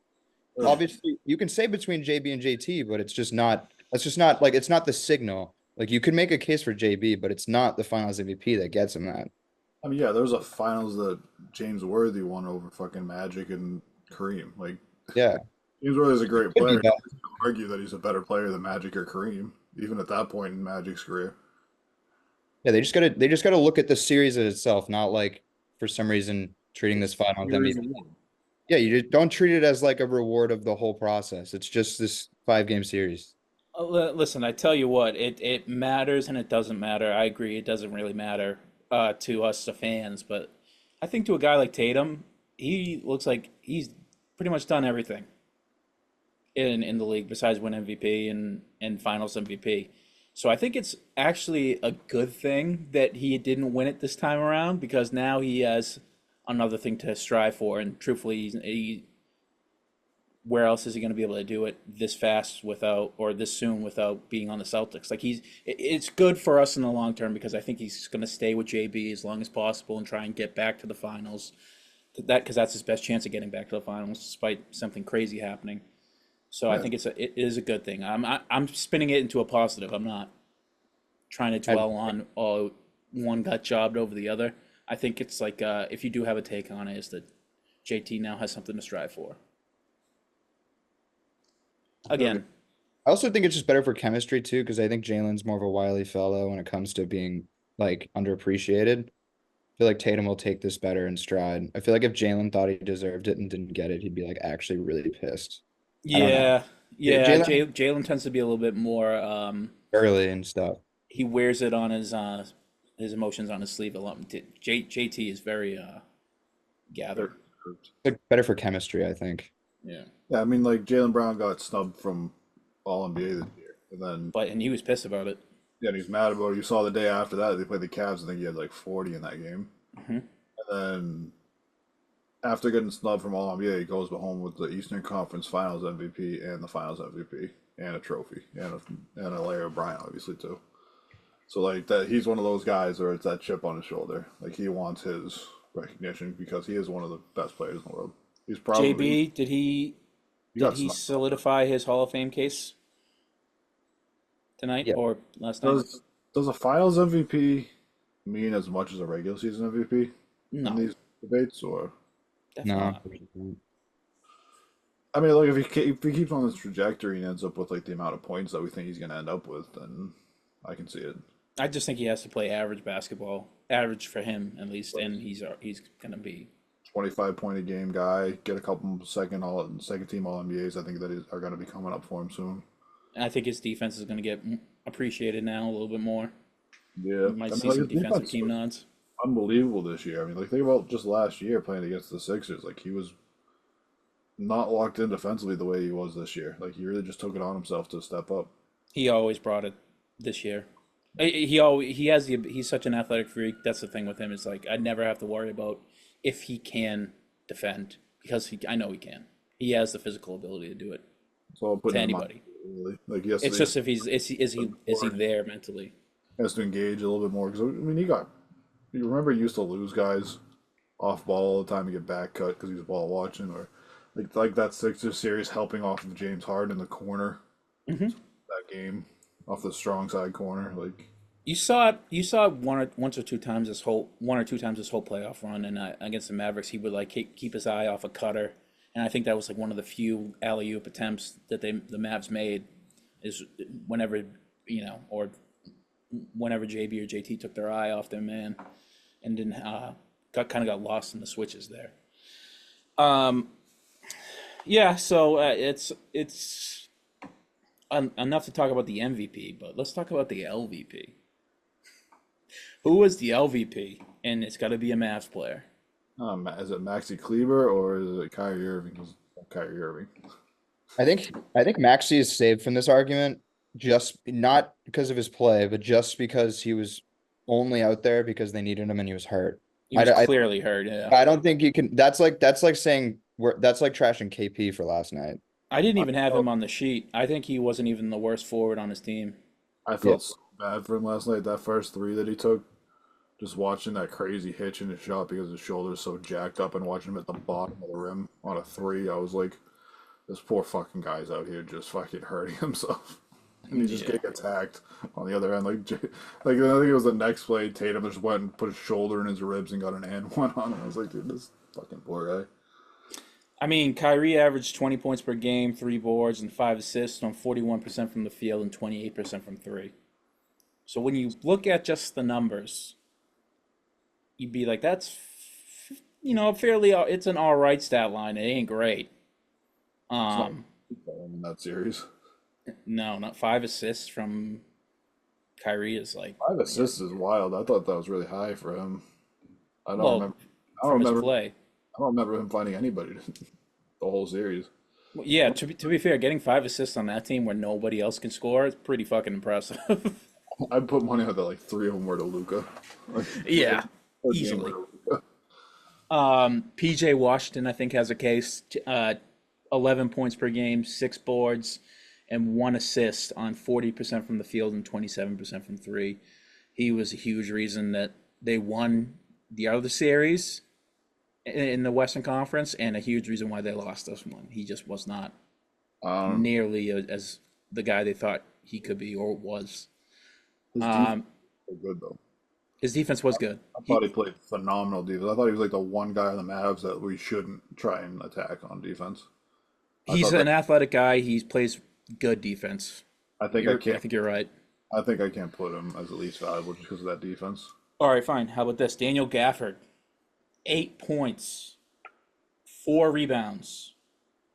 B: Uh,
C: Obviously, you can say between JB and JT, but it's just not. That's just not like it's not the signal. Like you could make a case for JB, but it's not the Finals MVP that gets him that.
B: I mean, yeah, there was a Finals that James Worthy won over fucking Magic and Kareem. Like
C: Yeah,
B: James Worthy's a great
C: could be
B: player.
C: that.
B: You can argue that he's a better player than Magic or Kareem, even at that point in Magic's career.
C: Yeah, they just gotta look at the series in itself, not like for some reason treating this Finals
B: Series
C: MVP.
B: award.
C: Yeah, you just don't treat it as like a reward of the whole process. It's just this 5 game series.
A: Listen, I tell you what, it matters and it doesn't matter. I agree, it doesn't really matter to us, the fans, but I think to a guy like Tatum, he looks like he's pretty much done everything in the league besides win MVP and Finals MVP. So I think it's actually a good thing that he didn't win it this time around because now he has another thing to strive for. And truthfully, where else is he going to be able to do it this fast without or this soon without being on the Celtics? Like it's good for us in the long term because I think he's going to stay with JB as long as possible and try and get back to the finals. Because that's his best chance of getting back to the finals, despite something crazy happening. So I
B: Yeah.
A: think it is a good thing. I'm spinning it into a positive. I'm not trying to
C: I,
A: dwell on oh one got jobbed over the other. I think it's like if you do have a take on it, is that JT now has something to strive for.
B: Okay.
A: Again,
C: I also think it's just better for chemistry too, because I think Jalen's more of a wily fellow when it comes to being like underappreciated. feel like Tatum will take this better in stride. I feel like if Jalen thought he deserved it and didn't get it, he'd be like actually really pissed. I don't know.
A: Yeah, yeah.
C: Jalen
A: Jalen tends to be a little bit more.
C: early and stuff.
A: He wears it on his emotions on his sleeve a lot. JT is very gathered.
C: Like better for chemistry, I think.
A: Yeah,
B: Yeah, I mean, like Jalen Brown got snubbed from All NBA this year, and then
A: and he was pissed about it.
B: yeah, and he's mad about it. You saw the day after that they played the Cavs. I think he had like 40 in that game,
A: Hmm.
B: and then after getting snubbed from All NBA, he goes home with the Eastern Conference Finals MVP and the Finals MVP and a trophy and a Larry O'Brien obviously too. So like that, he's one of those guys where it's that chip on his shoulder. Like he wants his recognition because he is one of the best players in the world. He's probably
A: JB, did he
B: he
A: did
B: got
A: he
B: snubbed.
A: solidify his Hall of Fame case tonight
C: Yeah.
A: or last night?
B: Does a Finals MVP mean as much as a regular season MVP in
A: No,
B: these debates, or
A: definitely
C: No.
A: not.
B: I mean, like if he keeps on this trajectory and ends up with like the amount of points that we think he's going to end up with, then I can see it.
A: I just think he has to play average basketball, average for him at least, and he's gonna be.
B: 25 point a game guy, get a couple second team All NBAs. I think are going to be coming up for him soon.
A: I think his defense is gonna get appreciated now a little bit more.
B: Yeah,
A: We might
B: I mean,
A: see
B: like
A: some
B: his
A: defensive
B: defense
A: team
B: was
A: nods.
B: unbelievable this year. I mean, like think about just last year playing against the Sixers. Like he was not locked in defensively the way he was this year. Like he really just took it on himself to step up.
A: He always brought it this year. He's such an athletic freak. That's the thing with him is like I never have to worry about if he can defend because I know he can. He has the physical ability to do it
B: So I'll put
A: to
B: in mind,
A: anybody.
B: really. Like
A: It's
B: yesterday,
A: just if is he there mentally?
B: he has to engage a little bit more because I mean you remember he used to lose guys off ball all the time to get back cut because he was ball watching or like that Sixers series helping off of James Harden in the corner
A: Hmm.
B: that game off the strong side corner like
A: You saw it. You saw it once or two times this whole playoff run, and against the Mavericks, he would like keep his eye off a cutter, and I think that was like one of the few alley oop attempts that the Mavs made, is whenever or whenever JB or JT took their eye off their man, and didn't got lost in the switches there. Um, yeah, so it's enough to talk about the MVP, but let's talk about the LVP. Who was the LVP? And it's got to be a Mavs player.
B: is it Maxi Kleber or is it Kyrie Irving? 'Cause Kyrie Irving.
C: I think Maxi is saved from this argument just not because of his play, but just because he was only out there because they needed him and he was hurt.
A: He
C: I,
A: was
C: I,
A: clearly hurt. Yeah,
C: I don't think you can. That's like saying that's like trashing KP for last night.
A: I didn't
B: I
A: even have him
B: felt,
A: on the sheet. I think he wasn't even the worst forward on his team.
B: I
C: Yeah.
B: felt so bad for him last night. That first three that he took, just watching that crazy hitch in his shot because his shoulder's so jacked up and watching him at the bottom of the rim on a three, I was like, this poor fucking guy's out here just fucking hurting himself. And he's just
A: Yeah,
B: getting attacked on the other end. Like I think it was the next play, Tatum just went and put his shoulder in his ribs and got an and one on him. I was like, dude, this fucking poor guy.
A: I mean, Kyrie averaged 20 points per game, 3 boards, and 5 assists on 41% from the field and 28% from three. So when you look at just the numbers, you'd be like, that's fairly. It's an all right stat line. It ain't great.
B: It's not
A: Um,
B: in that series.
A: no, not 5 assists from Kyrie is like,
B: 5 assists is wild. I thought that was really high for him. I don't
A: well,
B: remember. I don't
A: from his
B: remember.
A: play.
B: I don't remember him finding anybody the whole series.
A: Well, yeah, to be fair, getting 5 assists on that team where nobody else can score is pretty fucking impressive.
B: I'd put money on that like three of them were to Luca. Like,
A: Yeah,
B: a game
A: easily.
B: were to Luka.
A: PJ Washington, I think, has a case. 11 points per game, 6 boards, and 1 assist on 40% from the field and 27% from three. He was a huge reason that they won the other series in the Western Conference, and a huge reason why they lost this one. He just was not
B: Um,
A: nearly as the guy they thought he could be or was.
B: his defense
A: Um,
B: was good though.
A: his defense was good.
B: I thought he played phenomenal defense. I thought he was like the one guy on the Mavs that we shouldn't try and attack on defense. I
A: He's
B: thought
A: an
B: that.
A: athletic guy. He plays good defense.
B: I think I
A: I
B: can't.
A: think you're right.
B: I think I can't put him as the least valuable just because of that defense.
A: All right, fine. How about this? Daniel Gafford, 8 points, 4 rebounds,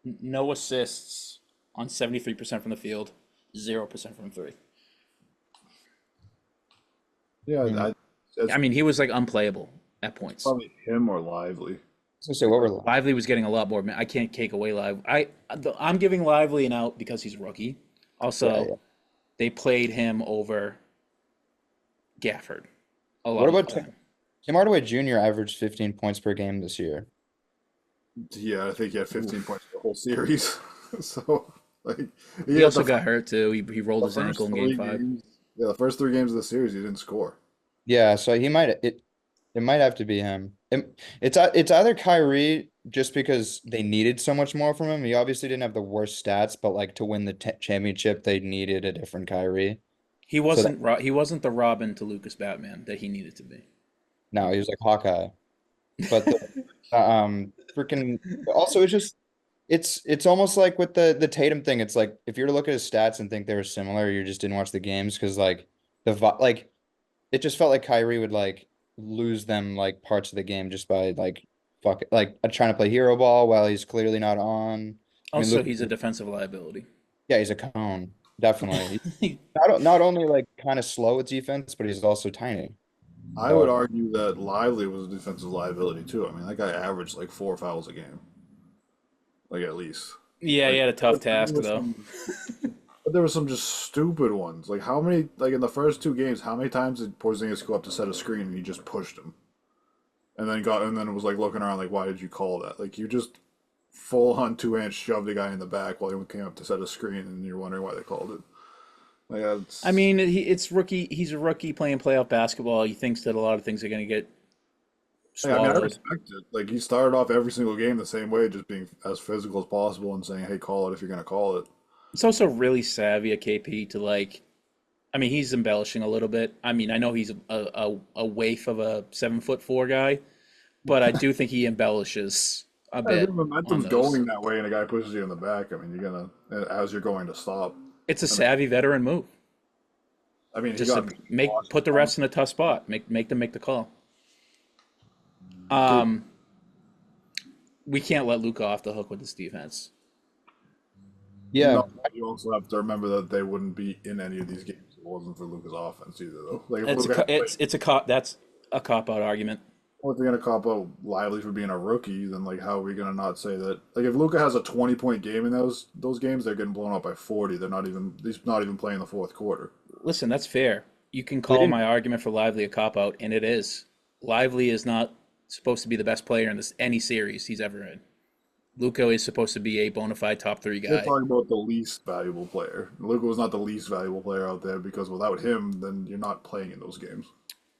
A: no assists on 73% from the field, 0% from three.
B: Yeah,
C: Mm.
B: it's
A: I mean, he was like unplayable at points.
B: probably him or Lively.
C: So say what we're
A: Lively was getting a lot more. I can't take away I'm giving Lively an out because he's a rookie.
C: yeah,
A: Also,
C: yeah.
A: they played him over Gafford a
C: What
A: lot of the
C: about
A: time.
C: Tim Hardaway Jr. averaged 15 points per game this year?
B: Yeah, I think he had 15
A: Oof.
B: points for the whole series. So, like, he
A: He
B: had
A: also got hurt too. He rolled
B: the
A: his ankle
B: first
A: in game
B: three
A: five.
B: games. Yeah, the first 3 games of the series, he didn't score.
C: Yeah, so it might have to be him. It's either Kyrie just because they needed so much more from him. He obviously didn't have the worst stats, but like to win the t championship, they needed a different Kyrie. So that,
A: He wasn't the Robin to Lucas Batman that he needed to be.
C: no, he was like Hawkeye. But freaking also it's almost like with the Tatum thing. It's like if you were to look at his stats and think they were similar, you just didn't watch the games because like like it just felt like Kyrie would like lose them like parts of the game just by like fuck it, like trying to play hero ball while he's clearly not on. I mean,
A: Also,
C: Luke,
A: he's a defensive liability.
C: yeah, he's a cone, definitely. He's not only like kind of slow with defense, but he's also tiny.
B: I would
C: So
B: argue that Lively was a defensive liability too. I mean, that guy averaged like 4 fouls a game, like at least.
A: Yeah, he
B: Like
A: had a tough
B: there
A: task
B: was
A: though.
B: some, but there were some just stupid ones. Like how many, like in the first 2 games, how many times did Porzingis go up to set a screen and he just pushed him, and then it was like looking around like, why did you call that? Like you just full on 2 hand shoved the guy in the back while he came up to set a screen, and you're wondering why they called it. Like
A: I
B: that's
A: mean, it's rookie. He's a rookie playing playoff basketball. He thinks that a lot of things are going to get
B: Hey, I mean, I
A: swallowed.
B: respect it. Like he started off every single game the same way, just being as physical as possible and saying, "Hey, call it if you're gonna call it."
A: It's also really savvy at KP to like. I mean, he's embellishing a little bit. I mean, I know he's a waif of a 7'4" guy, but I do think he embellishes a
B: If
A: bit
B: your
A: on
B: momentum's
A: those.
B: going that way and a guy pushes you in the back, I mean, you're gonna as you're going to stop.
A: It's a
B: I mean,
A: savvy veteran move.
B: he
A: Just
B: got
A: to
B: washed
A: put the
B: on.
A: refs in a tough spot. Make them make the call.
B: Dude,
A: Um, we can't let Luca off the hook with this defense.
C: yeah,
B: no, you also have to remember that they wouldn't be in any of these games if it wasn't for Luca's offense either, though. Like if Luca had played,
A: It's a cop. That's a cop out argument.
B: well, if you're gonna cop out Lively for being a rookie, then like how are we gonna not say that? Like if Luca has a 20 point game in those games, they're getting blown up by 40. They're not even he's not even playing the fourth quarter.
A: Listen, that's fair. You can
C: we
A: call
C: didn't.
A: my argument for Lively a cop out, and it is. Lively is not supposed to be the best player in any series he's ever in. Luca is supposed to be a bona fide top three
B: You're
A: guy.
B: talking about the least valuable player. Luka was not the least valuable player out there because without him, then you're not playing in those games.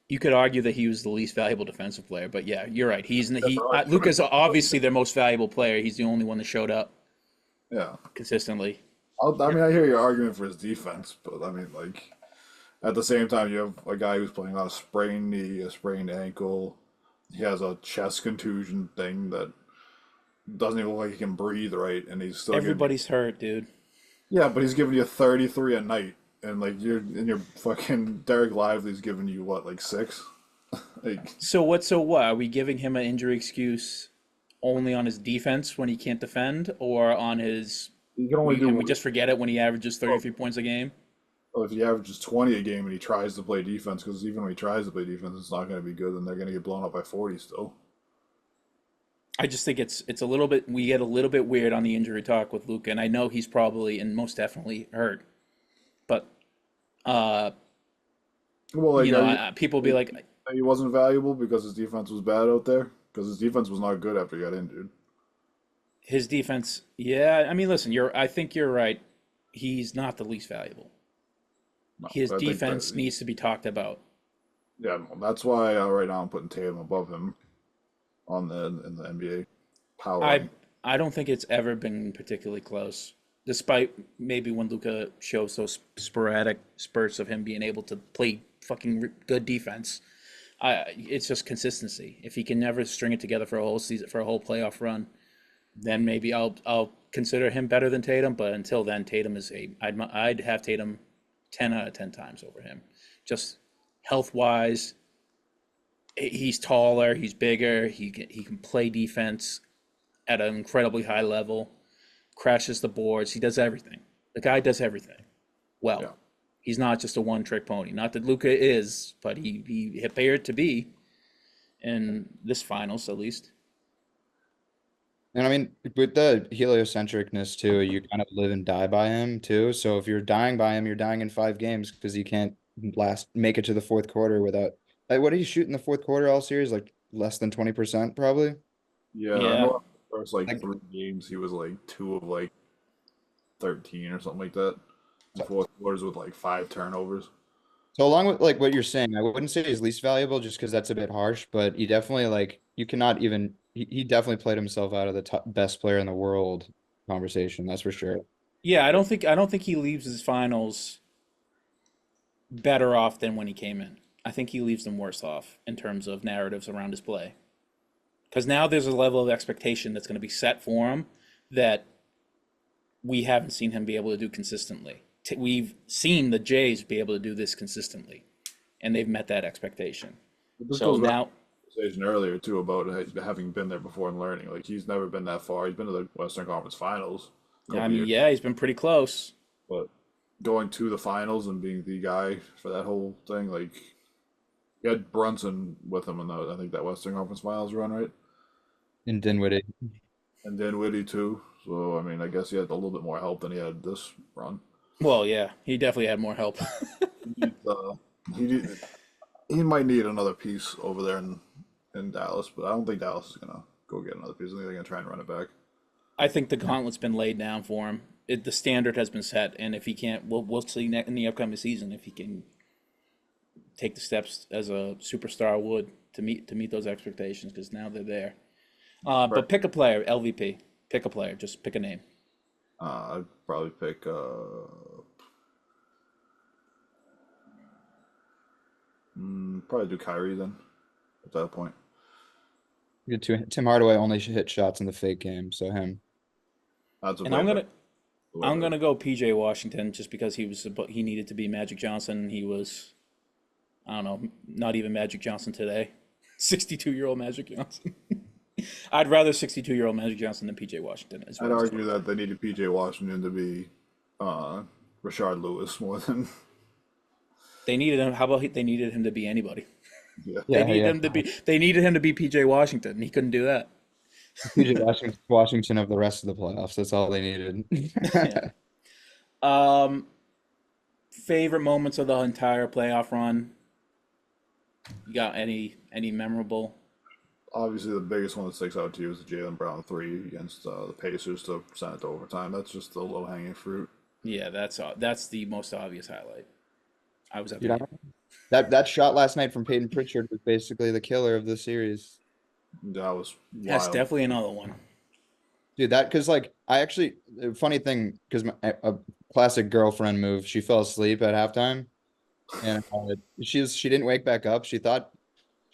A: You could argue that he was the least valuable defensive player, but yeah, you're right.
B: That's an
A: Luca's
B: argument.
A: obviously their most valuable player. He's the only one that showed up
B: Yeah.
A: consistently.
B: I mean, I hear your argument for his defense, but I mean, like, at the same time, you have a guy who's playing on a sprained knee, a sprained ankle. He has a chest contusion thing that doesn't even look like he can breathe right, and he's still giving you.
A: Everybody's hurt, dude.
B: Yeah, but he's giving you 33 a night, and like your fucking Derek Lively's giving you what, like six? Like,
A: So what? Are we giving him an injury excuse only on his defense when he can't defend, or on his
B: you can only do
A: and we
B: one.
A: just forget it when he averages 33 points a game?
B: Well, if he averages 20 a game and he tries to play defense, because even when he tries to play defense, it's not going to be good, and they're going to get blown up by 40 still.
A: I just think it's a little bit we get a little bit weird on the injury talk with Luca, and I know he's probably and most definitely hurt, but uh,
B: Well, like, are you
A: people be
B: saying
A: like,
B: that he wasn't valuable because his defense was bad out there? Because his defense was not good after he got injured.
A: his defense. Yeah, I mean, listen, I think you're right. He's not the least valuable.
B: No,
A: His
B: I think
A: defense
B: that,
A: needs to be talked about.
B: yeah, no, that's why right now I'm putting Tatum above him on in the NBA power
A: I
B: rank.
A: I don't think it's ever been particularly close, despite maybe when Luca shows those sporadic spurts of him being able to play fucking good defense. It's just consistency. If he can never string it together for a whole season, for a whole playoff run, then maybe I'll consider him better than Tatum. But until then, Tatum is I'd have Tatum 10 out of 10 times over him, just health wise, He's taller, he's bigger, he can play defense at an incredibly high level, crashes the boards, he does everything. The guy does everything well.
B: Yeah.
A: He's not just a one trick pony. Not that Luca is, but he appeared to be in this finals at least.
C: And I mean, with the heliocentricness too, you kind of live and die by him too. So if you're dying by him, you're dying in 5 games because you can't make it to the fourth quarter without. Like, what did he shoot in the fourth quarter all series? Like less than 20% probably.
B: Yeah, I
A: Yeah.
B: know the first like
C: Like
B: 3 games he was like 2 of like 13 or something like that. In
C: so,
B: fourth quarters with like 5 turnovers.
C: so along with like what you're saying, I wouldn't say he's least valuable just because that's a bit harsh, but he definitely like you cannot even he definitely played himself out of the top, best player in the world conversation. That's for sure.
A: Yeah, I don't think he leaves his finals better off than when he came in. I think he leaves them worse off in terms of narratives around his play. Because now there's a level of expectation that's going to be set for him that we haven't seen him be able to do consistently. We've seen the Jays be able to do this consistently, and they've met that expectation.
B: But this
A: So
B: goes back to
A: now,
B: the conversation earlier too about having been there before and learning. Like he's never been that far. He's been to the Western Conference Finals a
A: I
B: couple
A: mean,
B: years,
A: yeah, he's been pretty close.
B: but going to the finals and being the guy for that whole thing, like he had Brunson with him in the I think that Western Conference Finals run, right?
C: In Dinwiddie.
B: And Dinwiddie too. So I mean, I guess he had a little bit more help than he had this run.
A: Well, yeah, he definitely had more help.
B: He needs, he need, he might need another piece over there in Dallas, but I don't think Dallas is gonna go get another piece. I think they're gonna try and run it back.
A: I think the gauntlet's been laid down for him. The standard has been set, and if he can't, we'll see in the upcoming season if he can take the steps as a superstar would to meet those expectations. Because now they're there.
B: Right.
A: But pick a player, LVP. Pick a player. Just pick a name.
B: I'd probably pick probably do Kyrie then at that point.
C: Tim Hardaway only hit shots in the fake game, so him.
B: That's a
A: And
B: way
A: I'm
B: better.
A: gonna
B: Way
A: I'm
B: better.
A: gonna go PJ Washington just because he needed to be Magic Johnson. He was, I don't know, not even Magic Johnson today. 62-year-old Magic Johnson. I'd rather 62-year-old Magic Johnson than PJ Washington is
B: I'd
A: what I'm
B: argue
A: saying.
B: that they needed PJ Washington to be uh, Rashard Lewis more than
A: They needed him. How about they needed him to be anybody?
B: yeah.
A: They
C: Yeah,
A: needed
C: yeah.
A: him to be. They needed him to be PJ Washington. And he couldn't do that.
C: PJ Washington of the rest of the playoffs. That's all they needed.
A: Yeah. Um, favorite moments of the entire playoff run. You got any memorable?
B: Obviously, the biggest one that sticks out to you is the Jalen Brown three against the Pacers to send it to overtime. That's just the low hanging fruit.
A: Yeah, that's the most obvious highlight. I was at the
C: Dude,
A: game.
C: that shot last night from Peyton Pritchard was basically the killer of the series.
B: That was
A: That's
B: wild.
A: definitely another one.
C: Dude, that because like I actually funny thing because a classic girlfriend move. She fell asleep at halftime, and she didn't wake back up. She thought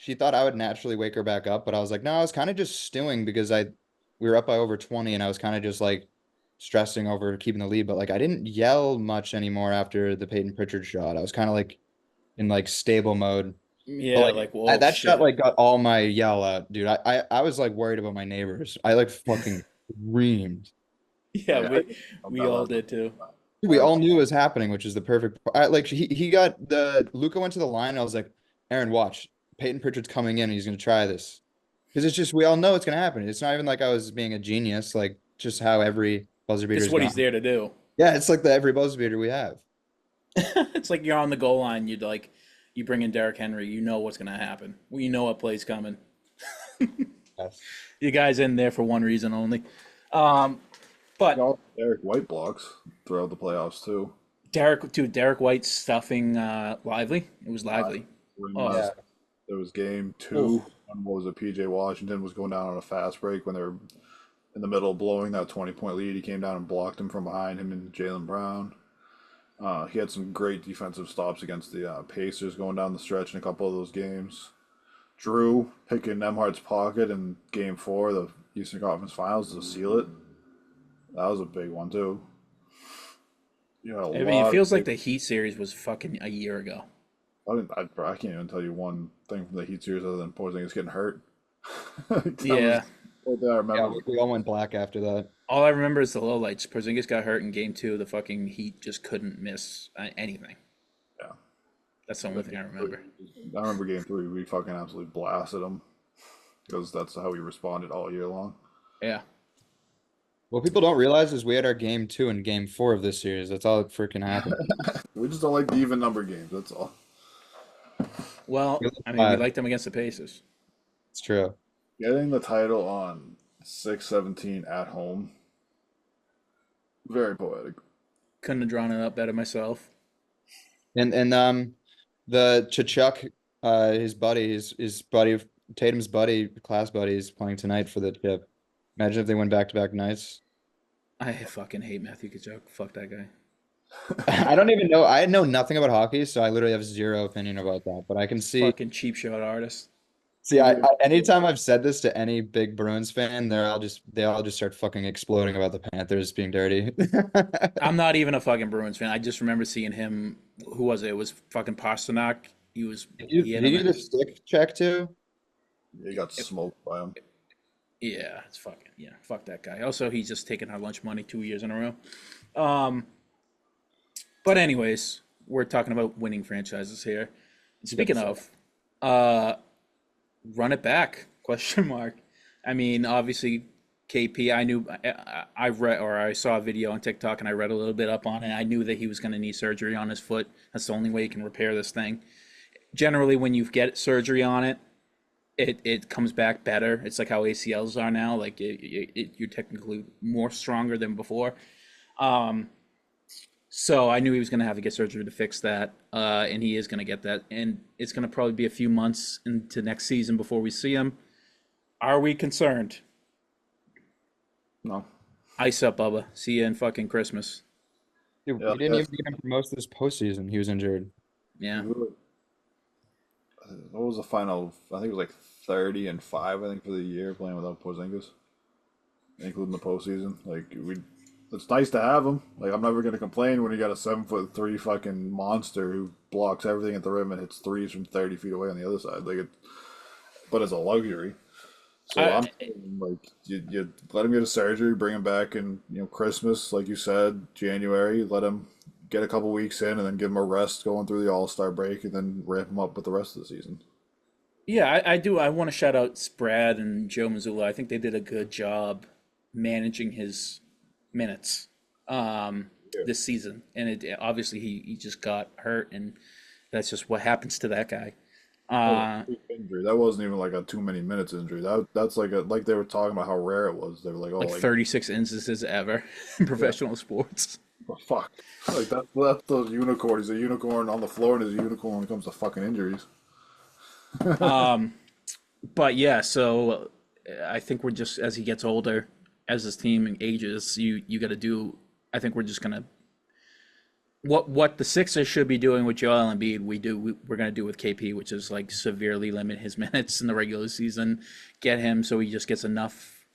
C: I would naturally wake her back up, but I was like, no, I was kind of just stewing because we were up by over 20, and I was kind of just like stressing over keeping the lead. But like I didn't yell much anymore after the Peyton Pritchard shot. I was kind of like in like stable mode. But
A: Yeah,
C: like
A: like whoa,
C: that shot
A: shit.
C: like got all my yell out, dude. I was like worried about my neighbors. I like fucking screamed.
A: Yeah,
B: Yeah, I
A: we
B: think
A: we
B: that
A: all
B: last
A: did too.
C: We
B: last
C: all knew it was happening, which is the perfect. Like he got the Luca went to the line. And I was like, Aaron, watch. Peyton Pritchard's coming in. And he's gonna try this because it's just we all know it's gonna happen. It's not even like I was being a genius. Like just how every buzzer beater
A: This
C: is
A: is what he's
C: gone.
A: there to do.
C: Yeah, it's like the every buzzer beater we have.
A: It's like you're on the goal line. You bring in Derrick Henry. You know what's gonna happen. Well, you know what play's coming.
C: Yes.
A: You guys in there for one reason only. Um, but
B: all Derek White blocks throughout the playoffs too.
A: Derek White stuffing Lively. It was Lively.
B: When
A: Oh,
C: Yeah.
B: there was game
A: oh,
B: two, when what was it? PJ Washington was going down on a fast break when they were in the middle of blowing that 20-point lead. He came down and blocked him from behind him and Jalen Brown. He had some great defensive stops against the Pacers going down the stretch in a couple of those games. Drew picking Nemhard's pocket in game four, of the Eastern Conference Finals to seal it. That was a big one too. You had a
A: I mean, it
B: lot of
A: feels like
B: great.
A: the Heat series was fucking a year ago.
B: I can't even tell you one thing from the Heat series other than Porzingis getting hurt. That was
A: Yeah.
B: what I
C: Yeah,
B: remember.
C: we all went black after that.
A: All I remember is the lowlights. Porzingis got hurt in game two. The fucking Heat just couldn't miss anything.
B: Yeah.
A: That's the only
B: Then
A: thing I
B: game three,
A: remember.
B: I remember game three. We fucking absolutely blasted them because that's how we responded all year long.
A: Yeah.
C: What people don't realize is we had our game 2 and game 4 of this series. That's all that freaking happened.
B: We just don't like the even number games. That's all.
A: Well,
C: We lost
A: I mean, we
C: 5.
A: liked them against the Pacers.
C: It's true.
B: Getting the title on 6-17 at home, very poetic.
A: Couldn't have drawn it up better myself.
C: And the Chachuk, his buddy, Tatum's buddy, class buddy, is playing tonight for the chip. Imagine if they went back-to-back nights.
A: I fucking hate Matthew Tkachuk. Fuck that guy.
C: I don't even know. I know nothing about hockey, so I literally have zero opinion about that. But I can see.
A: Fucking cheap shot artist.
C: See, anytime I've said this to any big Bruins fan, they all just start fucking exploding about the Panthers being dirty.
A: I'm not even a fucking Bruins fan. I just remember seeing him. Who was it? It was fucking Pasternak. He was. He had
C: Did
A: him
C: you get a stick check too?
B: He got smoked by him.
A: Yeah, it's fucking yeah. Fuck that guy. Also, he's just taking our lunch money 2 years in a row. But anyways, we're talking about winning franchises here. Speaking of, run it back? Question mark. I mean, obviously, KP. I knew I read or I saw a video on TikTok and I read a little bit up on it. I knew that he was going to need surgery on his foot. That's the only way he can repair this thing. Generally, when you get surgery on it, it comes back better. It's like how ACLs are now. Like you're technically more stronger than before. So I knew he was going to have to get surgery to fix that, and he is going to get that. And it's going to probably be a few months into next season before we see him. Are we concerned?
B: No.
A: Ice up, Bubba. See you in fucking Christmas.
C: Dude,
B: Yeah,
C: we didn't
B: yes.
C: even get him for most of this postseason. He was injured.
A: Yeah.
B: What was the final? I think it was like 30-5. I think for the year playing without Porzingis, including the postseason. It's nice to have him. Like I'm never gonna complain when you got a 7'3" fucking monster who blocks everything at the rim and hits threes from 30 feet away on the other side. But it's a luxury. So
A: I,
B: I'm saying, like you let him get a surgery, bring him back in Christmas, like you said, January. Let him get a couple weeks in, and then give him a rest going through the All-Star break, and then ramp him up with the rest of the season.
A: yeah, I do. I want to shout out Sprad and Joe Mazzulla. I think they did a good job managing his minutes
B: Yeah.
A: this season. And obviously he just got hurt, and that's just what happens to that guy.
B: That was
A: Uh,
B: a freak injury. That wasn't even like a too many minutes injury. That's like they were talking about how rare it was. They were like, oh,
A: like 36 instances ever in
B: yeah,
A: professional sports.
B: oh, fuck. Like that's the unicorn. He's a unicorn on the floor, and he's a unicorn when it comes to fucking injuries.
A: But yeah, so I think we're just as he gets older, as his team ages, you got to do. I think we're just gonna what the Sixers should be doing with Joel Embiid. We're gonna do with KP, which is like severely limit his minutes in the regular season, get him so he just gets enough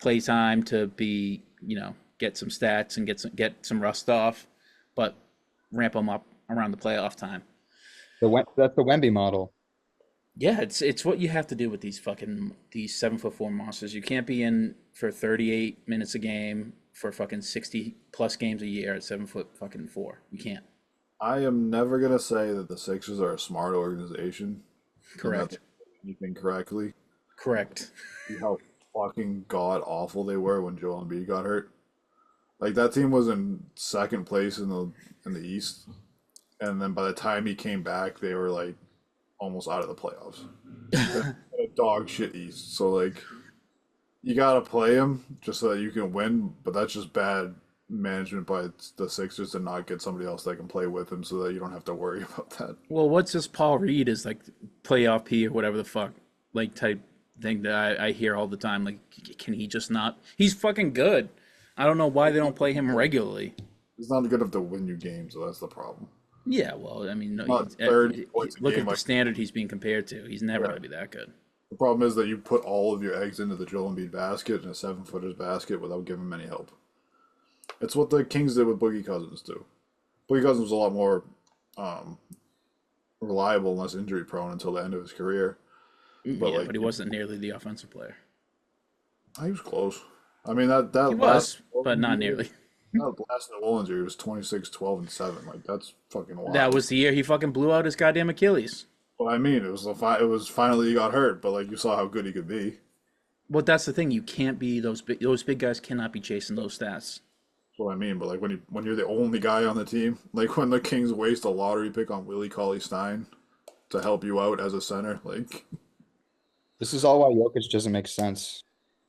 A: play time to be get some stats and get some rust off, but ramp him up around the playoff time.
C: That's the Wemby model.
A: Yeah, it's what you have to do with these 7'4" monsters. You can't be in for 38 minutes a game for fucking 60 plus games a year at 7'4". You can't.
B: I am never gonna say that the Sixers are a smart organization and that they
A: Correct.
B: did anything correctly.
A: Correct.
B: See how fucking god awful they were when Joel Embiid got hurt. Like that team was in second place in the East, and then by the time he came back, they were like almost out of the playoffs. A dog shit East. So like you gotta play him just so that you can win, but that's just bad management by the Sixers to not get somebody else that can play with him so that you don't have to worry about that.
A: Well, what's this Paul Reed is like playoff P or whatever the fuck like type thing that I hear all the time. Like, can he just not? He's fucking good. I don't know why they don't play him regularly.
B: It's not good enough to win you games, so that's the problem.
A: Yeah, well, I mean, no,
B: Not 30 points a
A: look
B: game
A: at the
B: like
A: standard he's being compared to. He's never
B: yeah.
A: going to be that good.
B: The problem is that you put all of your eggs into the Joel Embiid basket in a 7-footer's basket without giving him any help. It's what the Kings did with Boogie Cousins too. Boogie Cousins was a lot more reliable and less injury prone until the end of his career. But
A: Yeah,
B: like
A: but he wasn't nearly the offensive player.
B: he was close. I mean
A: He
B: that last
A: was, but not nearly.
B: New Orleans year was 26, 12, and 7. Like that's fucking
A: That
B: wild.
A: was the year he fucking blew out his goddamn Achilles.
B: Well, I mean, it was finally he got hurt, but like you saw how good he could be.
A: Well, that's the thing. You can't be those big. Those big guys cannot be chasing those stats.
B: That's what I mean. But like when you're the only guy on the team, like when the Kings waste a lottery pick on Willie Cauley Stein to help you out as a center, like
C: This is all why Jokic doesn't make sense.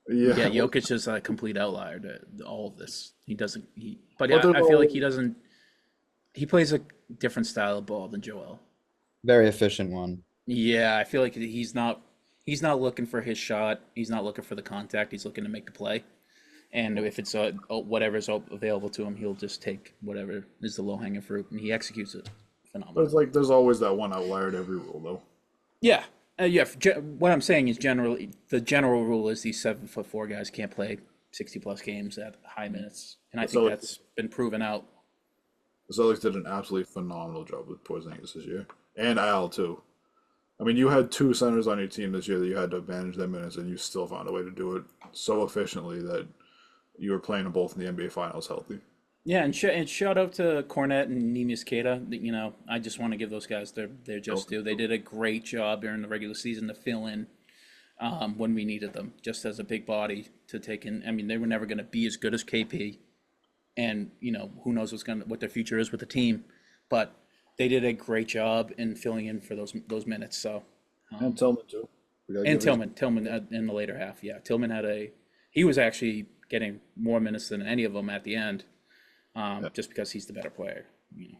A: Yeah,
B: yeah,
A: Jokic is a complete outlier to all of this. He doesn't. But
B: but
A: yeah,
B: there's
A: I feel like he
B: always
A: doesn't. He plays a different style of ball than Joel.
C: Very efficient one.
A: Yeah, I feel like he's not. He's not looking for his shot. He's not looking for the contact. He's looking to make the play. And if it's whatever's available to him, he'll just take whatever is the low hanging fruit, and he executes it
B: but
A: phenomenally.
B: it's like there's always that one outlier to every rule though.
A: Yeah, yeah. What I'm saying is generally the general rule is these 7'4" guys can't play 60+ games at high minutes, and I think
B: So
A: that's been proven out.
B: the Celtics did an absolutely phenomenal job with Porzingis this year, and Al too. I mean, you had two centers on your team this year that you had to manage their minutes, and you still found a way to do it so efficiently that you were playing them both in the NBA Finals healthy.
A: Yeah, and shout out to Cornette and Neemias Queta. You know, I just want to give those guys their just due. They did a great job during the regular season to fill in when we needed them, just as a big body to take in. I mean, they were never going to be as good as KP, and you know who knows what their future is with the team, but they did a great job in filling in for those minutes. So,
B: And Tillman too. We gotta
A: and
B: give his
A: Tillman in the later half, yeah, Tillman he was actually getting more minutes than any of them at the end, just because he's the better player. You know,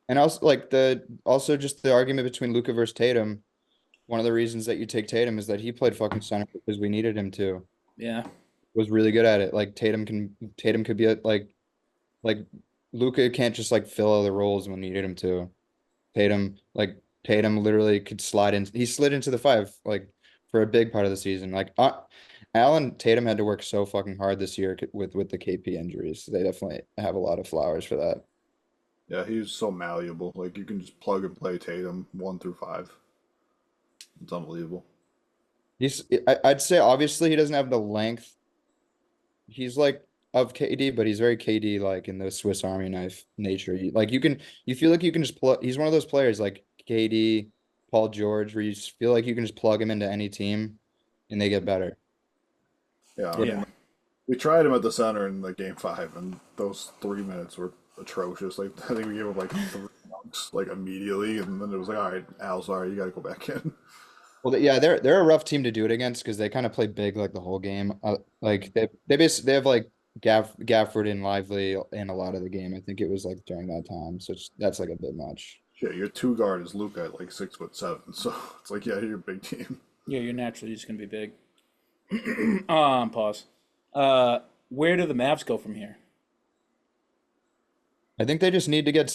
C: And also like just the argument between Luka versus Tatum. One of the reasons that you take Tatum is that he played fucking center because we needed him to.
A: yeah,
C: Was really good at it. Like Tatum could be like Luka can't just like fill other roles when you need him to. Tatum literally could slide in. He slid into the five like for a big part of the season. Allen Tatum had to work so fucking hard this year with the KP injuries. They definitely have a lot of flowers for that.
B: yeah, he's so malleable. Like you can just plug and play Tatum 1 through 5. It's unbelievable.
C: I'd say obviously he doesn't have the length. He's like of KD, but he's very KD like in the Swiss Army knife nature. You feel like you can just plug. He's one of those players like KD, Paul George, where you just feel like you can just plug him into any team, and they get better.
B: Yeah, I
A: yeah,
B: mean, we tried him at the center in the game 5, and those 3 minutes were atrocious. Like I think we gave him like 3 dunks like immediately, and then it was like, all right, Al, sorry, you got to go back in.
C: Well, yeah, they're a rough team to do it against because they kind of play big like the whole game. Like they have like Gafford and Lively in a lot of the game. I think it was like during that time, so that's like a bit much.
B: Shit, your two guard is Luca at like 6'7", so it's like, yeah, you're a big team.
A: yeah. You're naturally just gonna be big. Pause. Where do the Mavs go from here?
C: I think they just need to get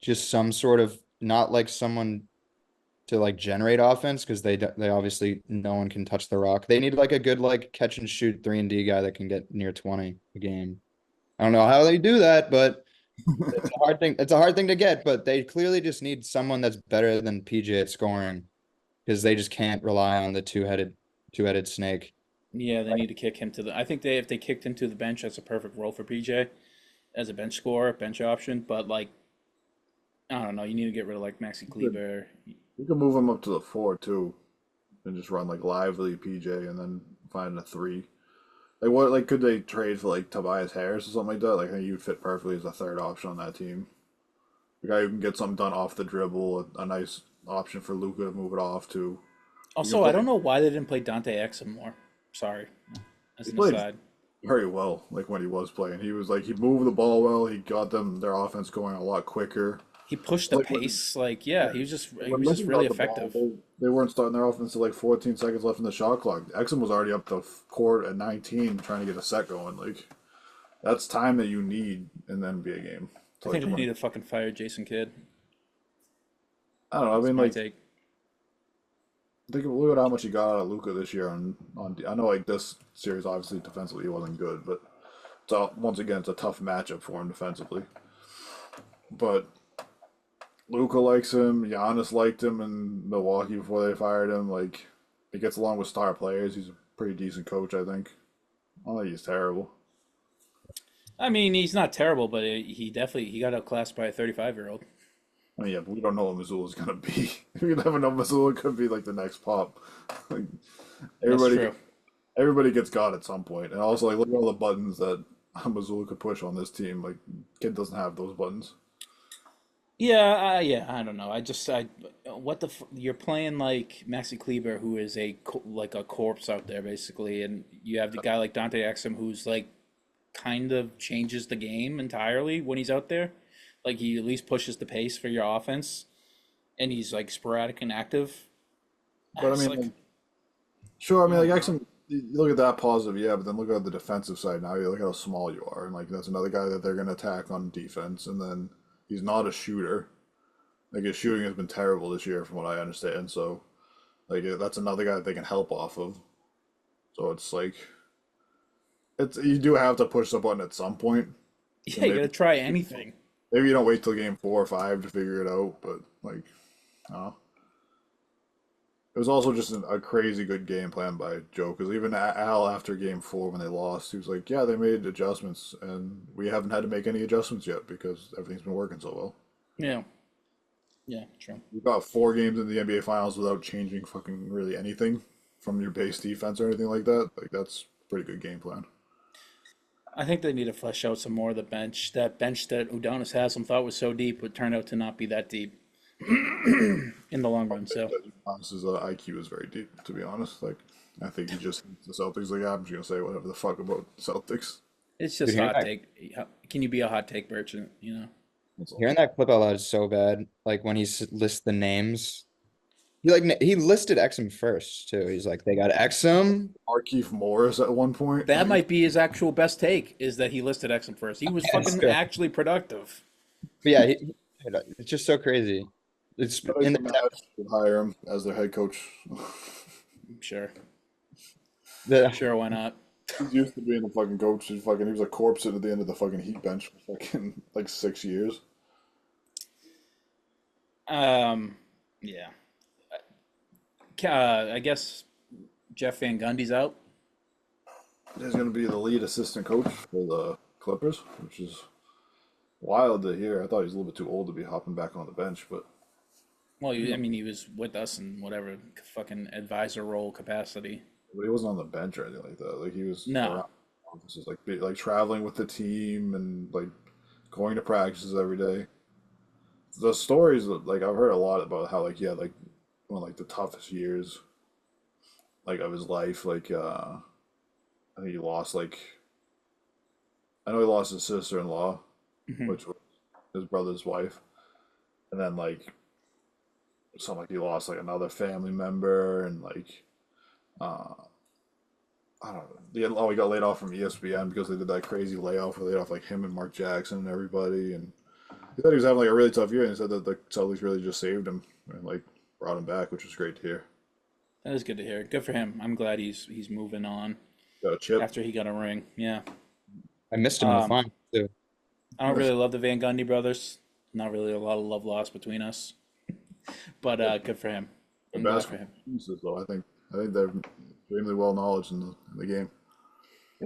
C: just some sort of not like someone to like generate offense because they obviously no one can touch the rock. They need like a good like catch and shoot 3-and-D guy that can get near 20 a game. I don't know how they do that, but it's a hard thing. It's a hard thing to get, but they clearly just need someone that's better than PJ at scoring because they just can't rely on the two-headed snake.
A: Yeah, they need to kick him to the. I think if they kicked him to the bench, that's a perfect role for PJ as a bench scorer, bench option. But like, I don't know. You need to get rid of like Maxi Kleber.
B: You can move him up to the 4 too, and just run like Lively, PJ, and then find a 3. Like what? Like could they trade for like Tobias Harris or something like that? Like I think you'd fit perfectly as a third option on that team. The guy who can get something done off the dribble, a nice option for Luca to move it off to. You can
A: Also, I
B: play.
A: don't know why they didn't play Dante Exum more. Sorry, as
B: He
A: an
B: played
A: aside.
B: very well. Like when he was playing, he was like he moved the ball well. He got them their offense going a lot quicker.
A: He pushed the
B: Like when
A: pace. Like, yeah,
B: yeah,
A: he
B: when
A: was just
B: Lincoln
A: really
B: got the ball,
A: effective.
B: they weren't starting their offense to like 14 seconds left in the shot clock. Exum was already up the court at 19, trying to get a set going. Like that's time that you need in the NBA game.
A: I
B: To like
A: think they
B: run.
A: need to fucking fire Jason Kidd.
B: I don't know. I
A: That's
B: mean,
A: my
B: like
A: take.
B: look at how much he got out of Luca this year I know like this series obviously defensively he wasn't good, but once again it's a tough matchup for him defensively. But Luka likes him. Giannis liked him in Milwaukee before they fired him. Like, he gets along with star players. He's a pretty decent coach, I think. I don't think he's terrible.
A: I mean, he's not terrible, but he got outclassed by a 35-year-old.
B: I mean, yeah, but we don't know what Missoula's gonna be. We never know. Missoula could be like the next pop. Like,
A: That's
B: everybody,
A: true.
B: everybody gets got at some point. And also, like, look at all the buttons that Missoula could push on this team. Like, kid doesn't have those buttons.
A: Yeah, I don't know. You're playing like Maxi Kleber, who is like a corpse out there basically, and you have the guy like Dante Exum, who's like kind of changes the game entirely when he's out there. Like he at least pushes the pace for your offense, and he's like sporadic and active.
B: But I
A: It's
B: mean,
A: like,
B: like, sure. I mean, like,
A: yeah,
B: Exum. You look at that positive, yeah. But then look at the defensive side. Now you look at how small you are, and like that's another guy that they're gonna attack on defense. And then he's not a shooter. Like his shooting has been terrible this year, from what I understand. So like that's another guy that they can help off of. So it's like it's you do have to push the button at some point. And
A: you gotta try anything.
B: maybe you don't wait till game 4 or 5 to figure it out. But like, uh, it was also just a crazy good game plan by Joe. Because even Al after game 4 when they lost, he was like, "Yeah, they made adjustments, and we haven't had to make any adjustments yet because everything's been working so well."
A: Yeah, yeah, true.
B: We got 4 games in the NBA Finals without changing fucking really anything from your base defense or anything like that. Like that's a pretty good game plan.
A: I think they need to flesh out some more of the bench. That bench that Udonis Haslam thought was so deep would turn out to not be that deep in the long run. So
B: Giannis's IQ is very deep, to be honest. Like I think he just hates the Celtics. Like I'm just gonna say whatever the fuck about Celtics.
A: it's
C: Dude,
A: just hot take. Can you be a hot take merchant? You know?
B: That's all.
C: hearing that clip out loud is so bad. Like when he lists the names, he listed Exum first too. He's like, they got Exum.
B: Markeith Morris at one point.
A: That
B: Like,
A: might be his actual best take. Is that he listed Exum first? He was
C: That's
A: fucking
C: true.
A: actually productive.
C: But yeah, it's just so crazy. It's
B: I think
C: in
B: the
C: the
B: Mavs should hire him as their head coach.
A: Sure,
C: the
A: sure, why not?
B: He's used to being a fucking coach. He was a corpse at the end of the fucking Heat bench for fucking like 6 years.
A: Yeah. I guess Jeff Van Gundy's out.
B: He's going to be the lead assistant coach for the Clippers, which is wild to hear. I thought he was a little bit too old to be hopping back on the bench, but
A: Well, I mean, he was with us in whatever fucking advisor role capacity.
B: he wasn't on the bench or anything like that. Like he was
A: No,
B: around offices, like traveling with the team and like going to practices every day. The stories like I've heard a lot about how like yeah like one of like the toughest years like of his life. Like I think he lost like I know he lost his sister-in-law,
A: hmm,
B: which was his brother's wife, and then like something like he lost like another family member and like uh I don't know. He got laid off from ESPN because they did that crazy layoff where they laid off like him and Mark Jackson and everybody. And he said he was having like a really tough year, and he said that the Celtics really just saved him and like brought him back, which was great to hear.
A: that is good to hear. Good for him. I'm glad he's moving on
B: Got a chip.
A: after he got a ring. Yeah.
C: I missed him in the
A: Um,
C: final too.
A: I don't really love the Van Gundy brothers. Not really a lot of love lost between us, but good for him.
B: The
A: I'm glad for
B: basketball
A: him.
B: pieces, though. I think they're extremely well knowledge in the game.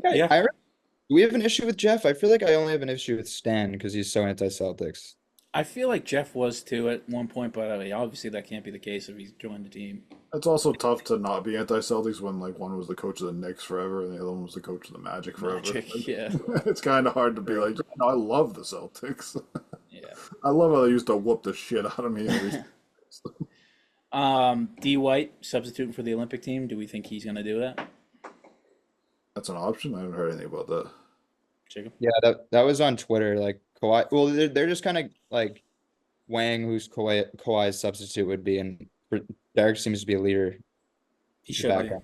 C: I,
A: Yeah,
C: I, do we have an issue with Jeff? I feel like I only have an issue with Stan because he's so anti-Celtics.
A: I feel like Jeff was too at one point, but I mean, obviously that can't be the case if he's joined the team.
B: It's also tough to not be anti-Celtics when like one was the coach of the Knicks forever and the other one was the coach of the Magic forever.
A: Magic, yeah,
B: It's kind of hard to be like, no, I love the Celtics.
A: yeah.
B: I love how they used to whoop the shit out of me.
A: D White substituting for the Olympic team. Do we think he's gonna do that?
B: That's an option. I haven't heard anything about that.
A: Jacob?
C: Yeah, that was on Twitter. Like Kawhi, well, they're just kind of like weighing who's Kawhi's substitute would be, and Derek seems to be a leader.
A: He
C: The
A: should be.
C: backup.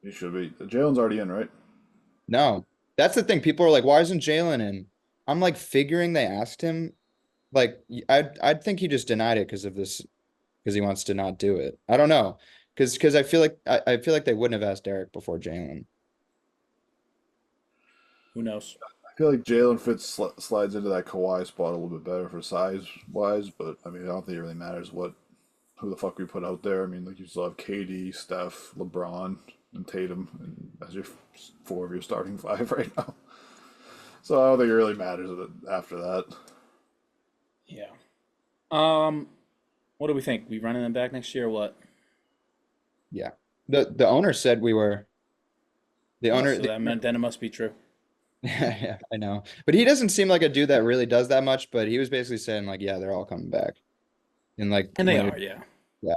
B: He should be. Jalen's already in, right?
C: No, that's the thing. People are like, "Why isn't Jalen in?" I'm like figuring they asked him. Like, I'd think he just denied it because of this, because he wants to not do it. I don't know, because I feel like they wouldn't have asked Derek before Jalen.
A: Who knows?
B: feel like Jalen Fitz slides into that Kawhi spot a little bit better for size wise, but I mean, I don't think it really matters who the fuck we put out there. I mean, like you still have KD, Steph, LeBron, and Tatum, and as your four of your starting five right now. So I don't think it really matters after that.
A: Yeah. What do we think? We running them back next year or what?
C: Yeah. The owner said we were the
A: Oh,
C: owner.
A: so that meant then it must be true.
C: Yeah, I know. But he doesn't seem like a dude that really does that much, but he was basically saying like, yeah, they're all coming back. And like
A: And they
C: when
A: are, yeah.
C: yeah.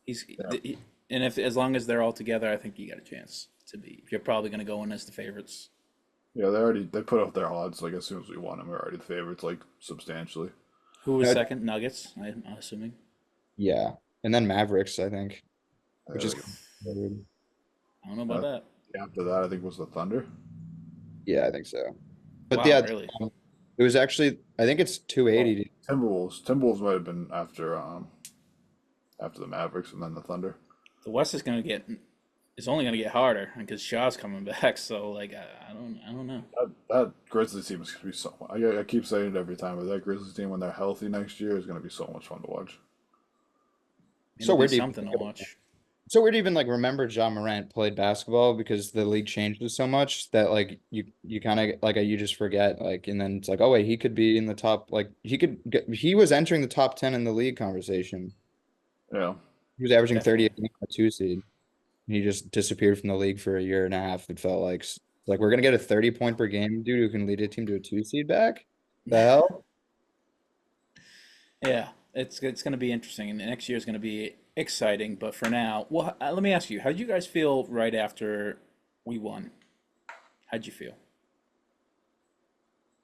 A: He's
B: Yeah,
A: he, and if as long as they're all together, I think you got a chance to be. You're probably going to go in as the favorites.
B: yeah, they put out their odds like as soon as we won them, we're already the favorites like substantially.
A: Who was
C: No,
A: second? Nuggets, I'm assuming.
C: yeah. And then Mavericks, I think, which is
B: Like,
C: weird.
A: I don't know about that.
B: after that, I think was the Thunder.
C: Yeah, I think so. But
A: Wow,
C: yeah,
A: really?
C: it was actually I think it's
B: Oh,
C: 280.
B: Timberwolves might have been after the Mavericks and then the Thunder.
A: The West is going to get. It's only going to get harder because Shaw's coming back. So like, I don't know.
B: That Grizzlies team is going to be so. I keep saying it every time, but that Grizzlies team when they're healthy next year is going to be so much fun to watch.
C: So
A: It'll be
C: weird to
A: something to watch.
C: so weird to even like remember John Morant played basketball because the league changed it so much that like you kind of like you just forget like and then it's like oh wait he could be in the top like he was entering the top 10 in the league conversation.
B: Yeah,
C: He was averaging 30
A: Definitely.
C: a 2 seed. He just disappeared from the league for a year and a half. It felt like we're gonna get a 30 point per game dude who can lead a team to a 2 seed back. The hell?
A: Yeah, it's going to be interesting, and the next year is going to be exciting. But for now, well, let me ask you: how did you guys feel right after we won? How'd you feel?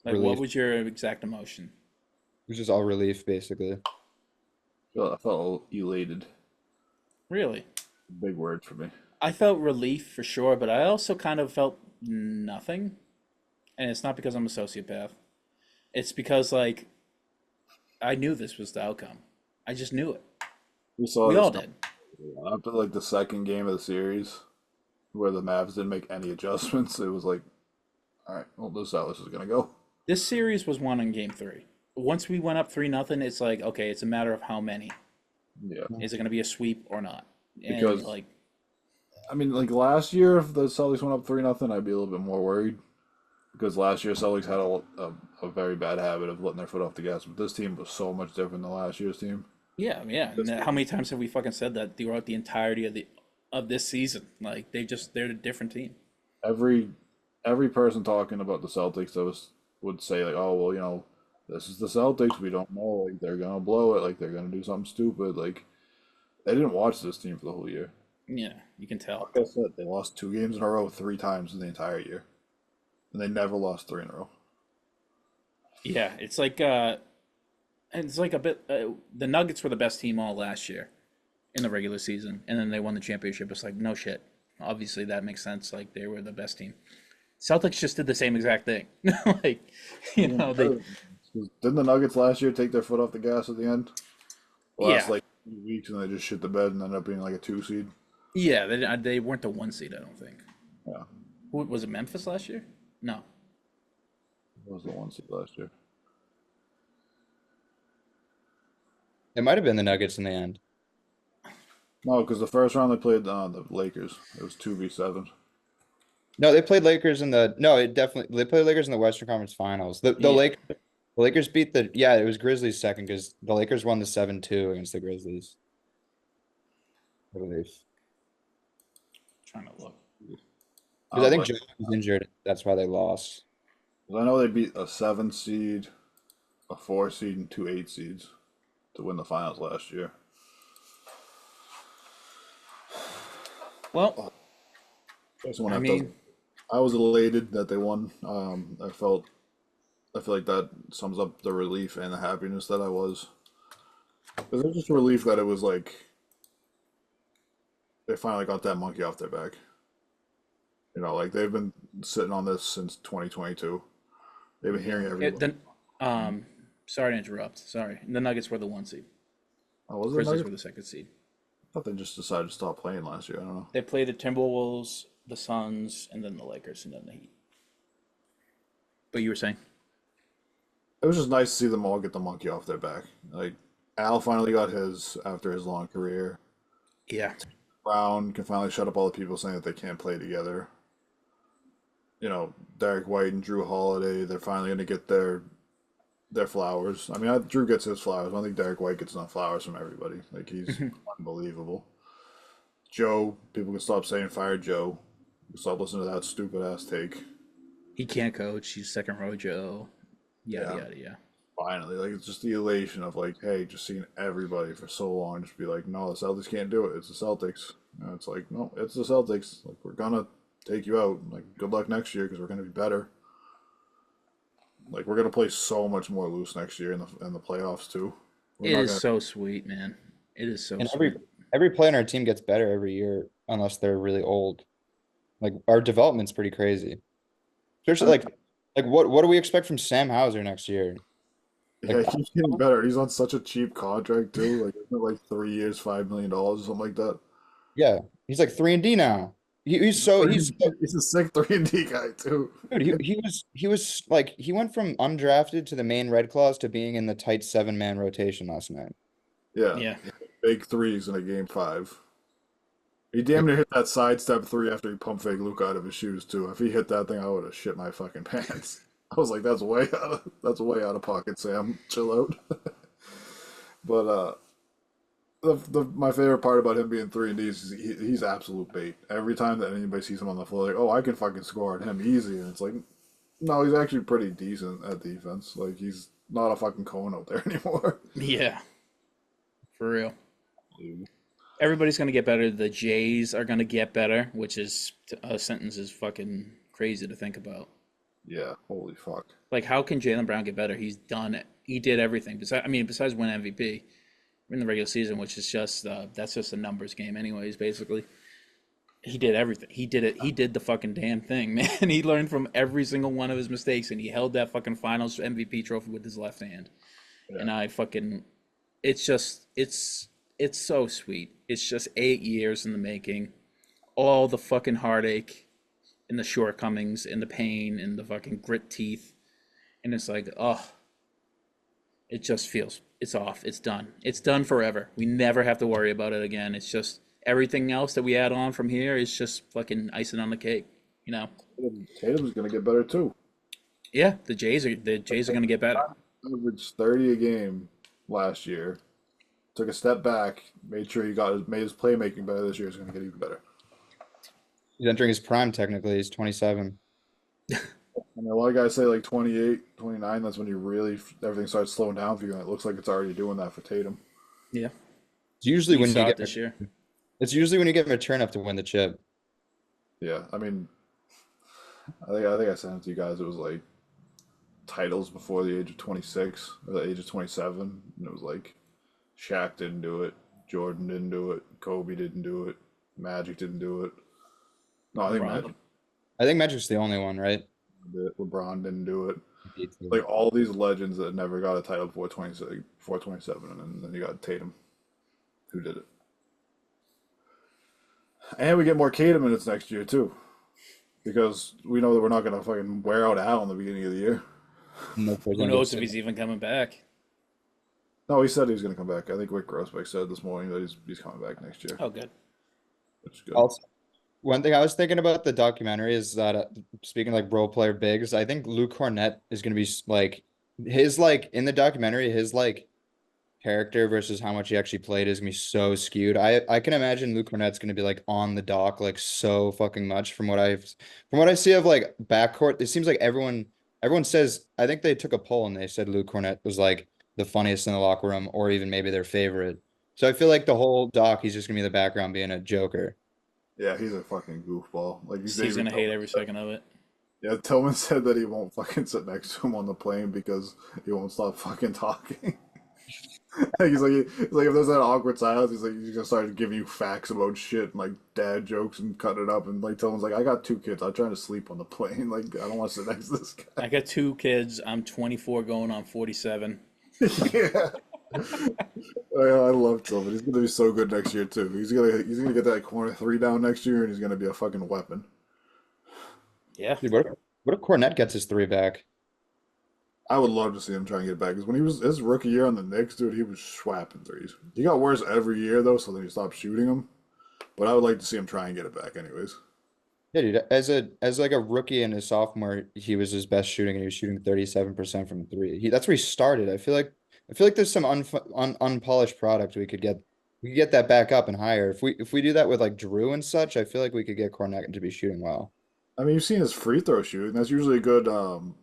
A: Like, what
C: Relief.
A: was your exact emotion?
C: It was just all relief basically.
B: I felt elated.
A: Really?
B: Big word for me.
A: I felt relief for sure, but I also kind of felt nothing. And it's not because I'm a sociopath. It's because like I knew this was the outcome. I just knew it.
B: We saw
A: We
B: this
A: all did.
B: after like the second game of the series, where the Mavs didn't make any adjustments. It was like, all right, well, this is how this is gonna go.
A: This series was won in game three. Once we went up 3-0, it's like, okay, it's a matter of how many.
B: Yeah,
A: Is it going to be a sweep or not? And
B: because
A: like,
B: I mean, like last year, if the Celtics went up 3-0, I'd be a little bit more worried because last year Celtics had a very bad habit of letting their foot off the gas. But this team was so much different than last year's team.
A: yeah, yeah. And
B: This
A: how
B: team,
A: many times have we fucking said that throughout the entirety of this season? Like they're a different team.
B: every every person talking about the Celtics would say like, oh well, this is the Celtics. We don't know, like they're gonna blow it, like they're gonna do something stupid. Like they didn't watch this team for the whole year.
A: Yeah, you can tell.
B: Like I said, they lost 2 games in a row 3 times in the entire year, and they never lost three in a row.
A: Yeah, it's like a bit. The Nuggets were the best team all last year in the regular season, and then they won the championship. It's like no shit. Obviously, that makes sense. Like they were the best team. Celtics just did the same exact thing. Like,
B: Even
A: they.
B: better, didn't the Nuggets last year take their foot off the gas at the end? The last
A: Yeah,
B: like 2 weeks, and they just shit the bed and ended up being like a 2 seed.
A: yeah. They weren't the one seed. I don't think.
B: Yeah,
A: Who was it? Memphis last year? No.
B: it was the 1 seed last year.
C: It might have been the Nuggets in the end.
B: No, because the first round they played the Lakers. It was 2v7.
C: No, they played Lakers in the no, it definitely they played Lakers in the Western Conference Finals.
A: Yeah.
C: The Lakers beat the yeah, it was Grizzlies second because the Lakers won the 7-2 against the Grizzlies. I believe.
A: Trying to look.
C: Because I think
B: But
C: Joe was injured. That's why they lost.
B: I know they beat a 7 seed, a 4 seed, and 2 8 seeds to win the finals last year.
A: Well,
B: That's one
A: I
B: that does.
A: mean,
B: I was elated that they won. I feel like that sums up the relief and the happiness that I was. It was just a relief that it was like they finally got that monkey off their back. Like they've been sitting on this since 2022. They've been hearing everyone.
A: then, sorry to interrupt. Sorry, the Nuggets were the one seed.
B: Oh, was it
A: Grizzlies
B: Nuggets?
A: were the second seed.
B: I thought they just decided to stop playing last year. I don't know.
A: They played the Timberwolves, the Suns, and then the Lakers, and then the Heat. But you were saying,
B: It was just nice to see them all get the monkey off their back. Like Al finally got his after his long career.
A: yeah,
B: Brown can finally shut up all the people saying that they can't play together. You know, Derek White and Drew Holiday, they're finally going to get their flowers. I mean, Drew gets his flowers. I don't think Derek White gets enough flowers from everybody. Like he's unbelievable. Joe, people can stop saying fire Joe. Stop listening to that stupid ass take.
A: he can't coach. He's second row Joe. Yada
B: Yeah,
A: yada yada.
B: finally. Like it's just the elation of like, hey, just seeing everybody for so long just be like, no, the Celtics can't do it. It's the Celtics. And it's like, no, it's the Celtics. Like we're gonna take you out. Like good luck next year because we're gonna be better. Like we're gonna play so much more loose next year in the playoffs too. We're
A: It
B: not
A: is
B: gonna.
A: so sweet, man. It is so
C: And
A: sweet.
C: every player on our team gets better every year, unless they're really old. Like our development's pretty crazy. Especially like what do we expect from Sam Hauser next year? Like
B: Yeah, he keeps getting better. He's on such a cheap contract too. Like isn't it like 3 years, $5 million or something like that.
C: yeah, he's like 3-and-D now. He's so
B: He's a sick 3-and-D guy too.
C: dude, he was like he went from undrafted to the main Red Claws to being in the tight 7-man rotation last night.
B: Yeah,
A: Yeah.
B: big threes in a game five. He damn near hit that sidestep three after he pump fake Luke out of his shoes too. If he hit that thing, I would have shit my fucking pants. I was like, that's way out of pocket, Sam. Chill out. But my favorite part about him being 3-and-D is he's absolute bait. Every time that anybody sees him on the floor, like, oh, I can fucking score on him easy, and it's like, no, he's actually pretty decent at defense. Like he's not a fucking cone out there anymore.
A: Yeah, for real. Everybody's gonna get better. The Jays are gonna get better, which is a sentence is fucking crazy to think about.
B: Yeah, holy fuck.
A: Like, how can Jalen Brown get better? He's done it. He did everything. Besides win MVP in the regular season, which is just that's just a numbers game, anyways. Basically, he did everything. He did it. He did the fucking damn thing, man. He learned from every single one of his mistakes, and he held that fucking Finals MVP trophy with his left hand.
B: Yeah.
A: And I fucking, it's just, it's so sweet. It's just 8 years in the making. All the fucking heartache, and the shortcomings, and the pain, and the fucking grit teeth, and it's like, oh, it just feels it's off. It's done. It's done forever. We never have to worry about it again. It's just everything else that we add on from here is just fucking icing on the cake. You know?
B: Tatum's gonna get better too.
A: Yeah, the Jays are gonna get better.
B: Averaged 30 a game last year. Took a step back, made sure made his playmaking better this year. He's gonna get even better.
C: He's entering his prime technically. He's 27.
B: I mean, a lot of guys say like 28, 29. That's when everything starts slowing down for you, and it looks like it's already doing that for Tatum.
A: Yeah,
C: It's usually
A: you
C: when you
A: saw it
C: get
A: this year.
C: it's usually when you get mature enough to win the chip.
B: Yeah, I mean, I think I sent it to you guys. It was like titles before the age of 26 or the age of 27, and it was like Shaq didn't do it, Jordan didn't do it, Kobe didn't do it, Magic didn't do it. No, I think
A: LeBron.
B: Magic
C: I think Magic's the only one, right?
B: did it. LeBron didn't do it. Like all these legends that never got a title before 26, before 27, and then you got Tatum, who did it. And we get more Tatum minutes next year too, because we know that we're not gonna fucking wear out Al in the beginning of the year.
C: No,
A: Who knows if he's even coming back?
B: No, he said he was gonna come back. I think Rick Grossbeck said this morning that he's coming back next year,
A: Oh, good.
B: which is good.
C: Also, one thing I was thinking about the documentary is that speaking like role player bigs, I think Luke Cornett is going to be like his like in the documentary, his like character versus how much he actually played is gonna be so skewed. I can imagine Luke Cornett's gonna be like on the dock like so fucking much from what I see of like backcourt. It seems like everyone says I think they took a poll and they said Luke Cornett was like the funniest in the locker room or even maybe their favorite. So I feel like the whole doc he's just gonna be in the background being a joker.
B: Yeah, he's a fucking goofball. Like
A: He's gonna hate every second of it.
B: Yeah, Tillman said that he won't fucking sit next to him on the plane because he won't stop fucking talking. He's like if there's that awkward silence, he's like he's gonna start giving you facts about shit and like dad jokes and cutting it up and like Tillman's like I got 2 kids. I'm trying to sleep on the plane. Like I don't want to sit next to this guy.
A: I got 2 kids. I'm 24 going on 47.
B: Yeah. I love Tillman. He's gonna be so good next year too. He's gonna get that corner three down next year and he's gonna be a fucking weapon.
A: Yeah.
C: Dude, what if Cornett gets his three back?
B: I would love to see him try and get back because when he was his rookie year on the Knicks, dude, he was swapping threes. He got worse every year though, so then he stopped shooting them. But I would like to see him try and get it back, anyways.
C: Yeah, dude. As like a rookie and a sophomore, he was his best shooting, and he was shooting 37% from three. That's where he started. I feel like there's some unpolished product we could get. We could get that back up and higher. If we do that with like Drew and such, I feel like we could get Cornette to be shooting well.
B: I mean, you've seen his free throw shooting. That's usually a good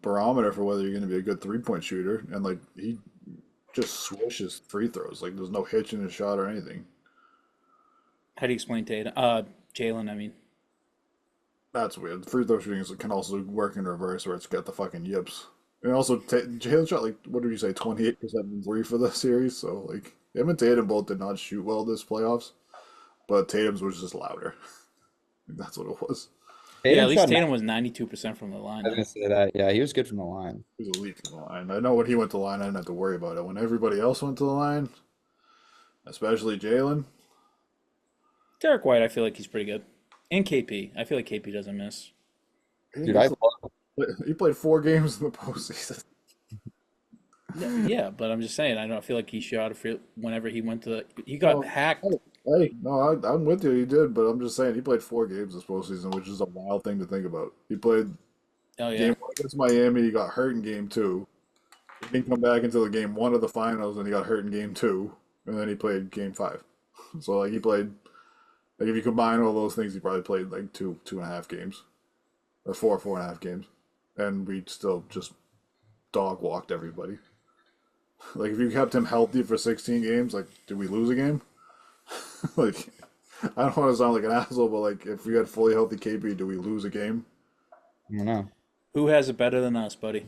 B: barometer for whether you're going to be a good 3-point shooter. And like he just swishes free throws. Like there's no hitch in his shot or anything.
A: How do you explain Tatum? Jalen, I mean.
B: That's weird. Free throw shooting can also work in reverse, where it's got the fucking yips. And also, Jalen shot like what did you say, 28% from three for the series. So like him and Tatum both did not shoot well this playoffs, but Tatum's was just louder. That's what it was.
A: Yeah, at
C: Tatum
A: least
C: shot.
A: Tatum was 92% from the line,
C: I was
A: though.
C: gonna say that. Yeah, he was good from the line.
B: He was elite from the line. I know when he went to the line, I didn't have to worry about it. When everybody else went to the line, especially Jalen,
A: Derek White, I feel like he's pretty good. And KP. I feel like KP doesn't miss.
B: he didn't
C: Dude,
B: get
C: I
B: to
C: love
B: he played 4 games in the postseason.
A: Yeah, but I'm just saying, I don't feel like he shot a free whenever he went to he got
B: Oh,
A: hacked.
B: hey, no, I'm with you. He did, but I'm just saying he played 4 games this postseason, which is a wild thing to think about. He played
A: Oh yeah.
B: game 1 against Miami. He got hurt in game 2. He didn't come back until the game 1 of the finals, and he got hurt in game 2, and then he played game 5. So like he played like if you combine all those things, he probably played like 2.5 games, or 4.5 games, and we still just dog walked everybody. Like if you kept him healthy for 16 games, like did we lose a game? Like I don't want to sound like an asshole, but like if we had fully healthy KP, do we lose a game?
C: I don't know.
A: Who has it better than us, buddy?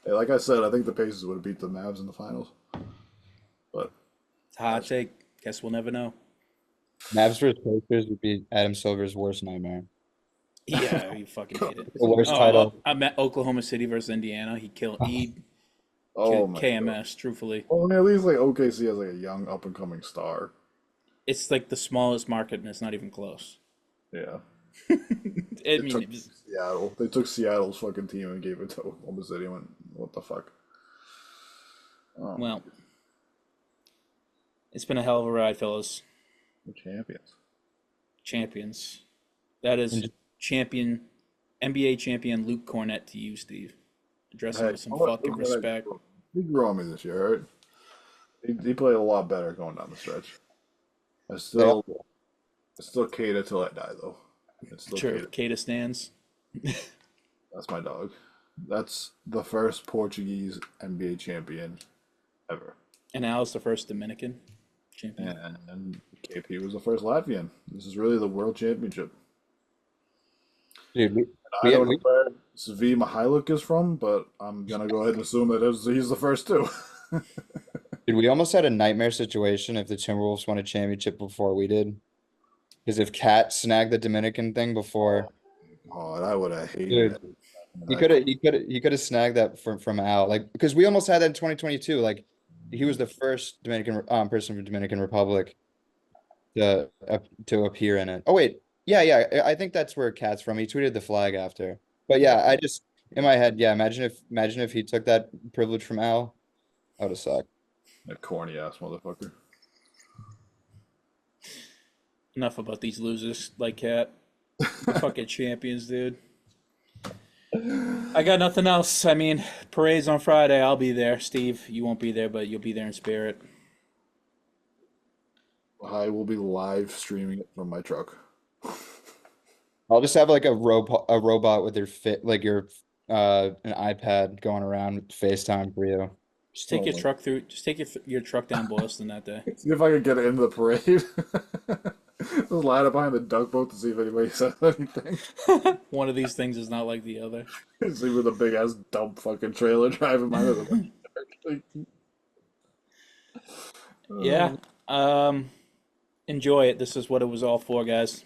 B: Hey, like I said, I think the Pacers would have beat the Mavs in the finals, but
A: Hot take. Guess we'll never know.
C: Mavs versus Pacers would be Adam Silver's worst nightmare.
A: Yeah, you fucking hate it.
C: The worst
A: Oh,
C: title.
A: I'm at Oklahoma City versus Indiana. He
B: oh my god.
A: KMS. Truthfully,
B: Well, I mean, at least like OKC has like a young up and coming star.
A: it's like the smallest market, and it's not even close.
B: Yeah,
A: I
B: they
A: mean,
B: took Seattle. They took Seattle's fucking team and gave it to Oklahoma City. And went, what the fuck? Oh,
A: well, it's been a hell of a ride, fellas.
B: the champions.
A: Champions. That
C: And
A: is champion, NBA champion Luke Cornett to you, Steve. Address him
B: Hey,
A: with some
B: I'll let
A: fucking
B: Luke Kennard
A: respect.
B: grow. He grew on me this year, right? He played a lot better going down the stretch. I
C: yeah,
B: still, I still Kada till I die, though. It's still
A: Sure,
B: Kada.
A: Kata stands.
B: That's my dog. That's the first Portuguese NBA champion ever.
A: And Al's the first Dominican champion.
B: And KP was the first Latvian. This is really the world championship.
C: dude,
B: I
C: we,
B: don't know
C: we
B: where Svi Mihailuk is from, but I'm gonna go ahead and assume that he's the first too.
C: dude, we almost had a nightmare situation if the Timberwolves won a championship before we did. Because if Cat snagged the Dominican thing before,
B: Oh, I would have hated
C: dude,
B: it.
C: he could have snagged that from Al. Like because we almost had that in 2022. Like he was the first Dominican person from Dominican Republic to appear in it. Oh wait, yeah. I think that's where Cat's from. He tweeted the flag after. But
B: Yeah,
C: yeah, I just in my head, yeah. Imagine if he took that privilege from Al. That would have sucked.
B: that corny ass motherfucker.
A: Enough about these losers like Cat. Fucking champions, dude. I got nothing else. I mean, parade's on Friday. I'll be there. Steve, you won't be there, but you'll be there in spirit.
B: I will be live streaming it from my truck.
C: I'll just have like a robot with your fit like your an iPad going around with FaceTime for you.
A: Just take
B: Oh
A: your
B: my!
A: truck through. Just take your truck down Boylston that day.
B: See if I can get it into the parade. Just line up behind the duck boat to see if anybody says anything.
A: One of these things is not like the other.
B: See with a big ass dump fucking trailer driving by the.
A: Yeah. Enjoy it. This is what it was all for, guys.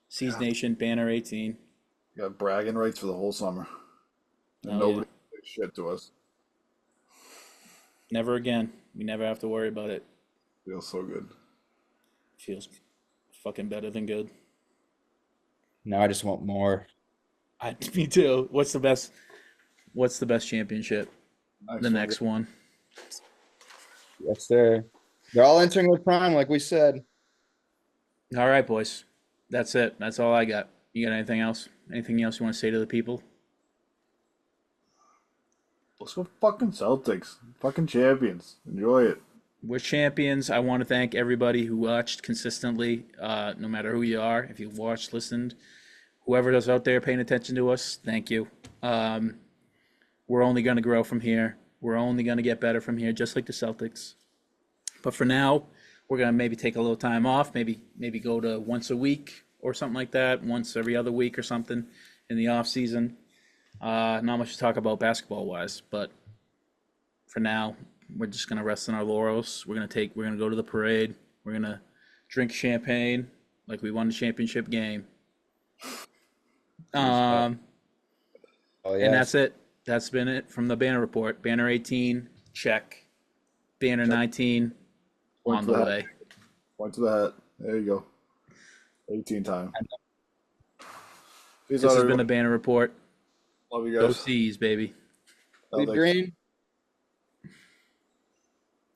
A: Seas Nation Banner 18.
B: Got bragging rights for the whole summer, and
A: Oh yeah.
B: nobody says shit to us.
A: Never again. We never have to worry about it.
B: Feels so good.
A: Feels fucking better than good.
C: Now I just want more.
A: Me too. What's the best? What's the best championship? The
B: one.
A: next one.
C: Yes, sir. They're all entering their prime, like we said.
A: All right, boys. That's it. That's all I got. You got anything else? Anything else you want to say to the people?
B: Let's go fucking Celtics. Fucking champions. Enjoy it.
A: We're champions. I want to thank everybody who watched consistently, no matter who you are. If you watched, listened, whoever is out there paying attention to us, thank you. We're only going to grow from here. We're only going to get better from here, just like the Celtics. But for now, we're going to maybe take a little time off, maybe go to once a week or something like that, once every other week or something in the off season. Not much to talk about basketball wise, but for now, we're just gonna rest on our laurels. We're gonna go to the parade. We're gonna drink champagne like we won the championship game. Um,
C: Oh
A: and that's
C: yes.
A: it. That's been it from the Banner Report. Banner 18, check. Banner
B: Check.
A: 19,
B: Point
A: on
B: to
A: the
B: the hat.
A: way.
B: Point to the hat. There you go. 18 time. Peace
A: This
B: out,
A: has been
B: everyone.
A: the Banner Report.
B: Love you
A: Go
B: guys.
A: Seas, baby.
C: Sweet
B: Celtics.
C: dream.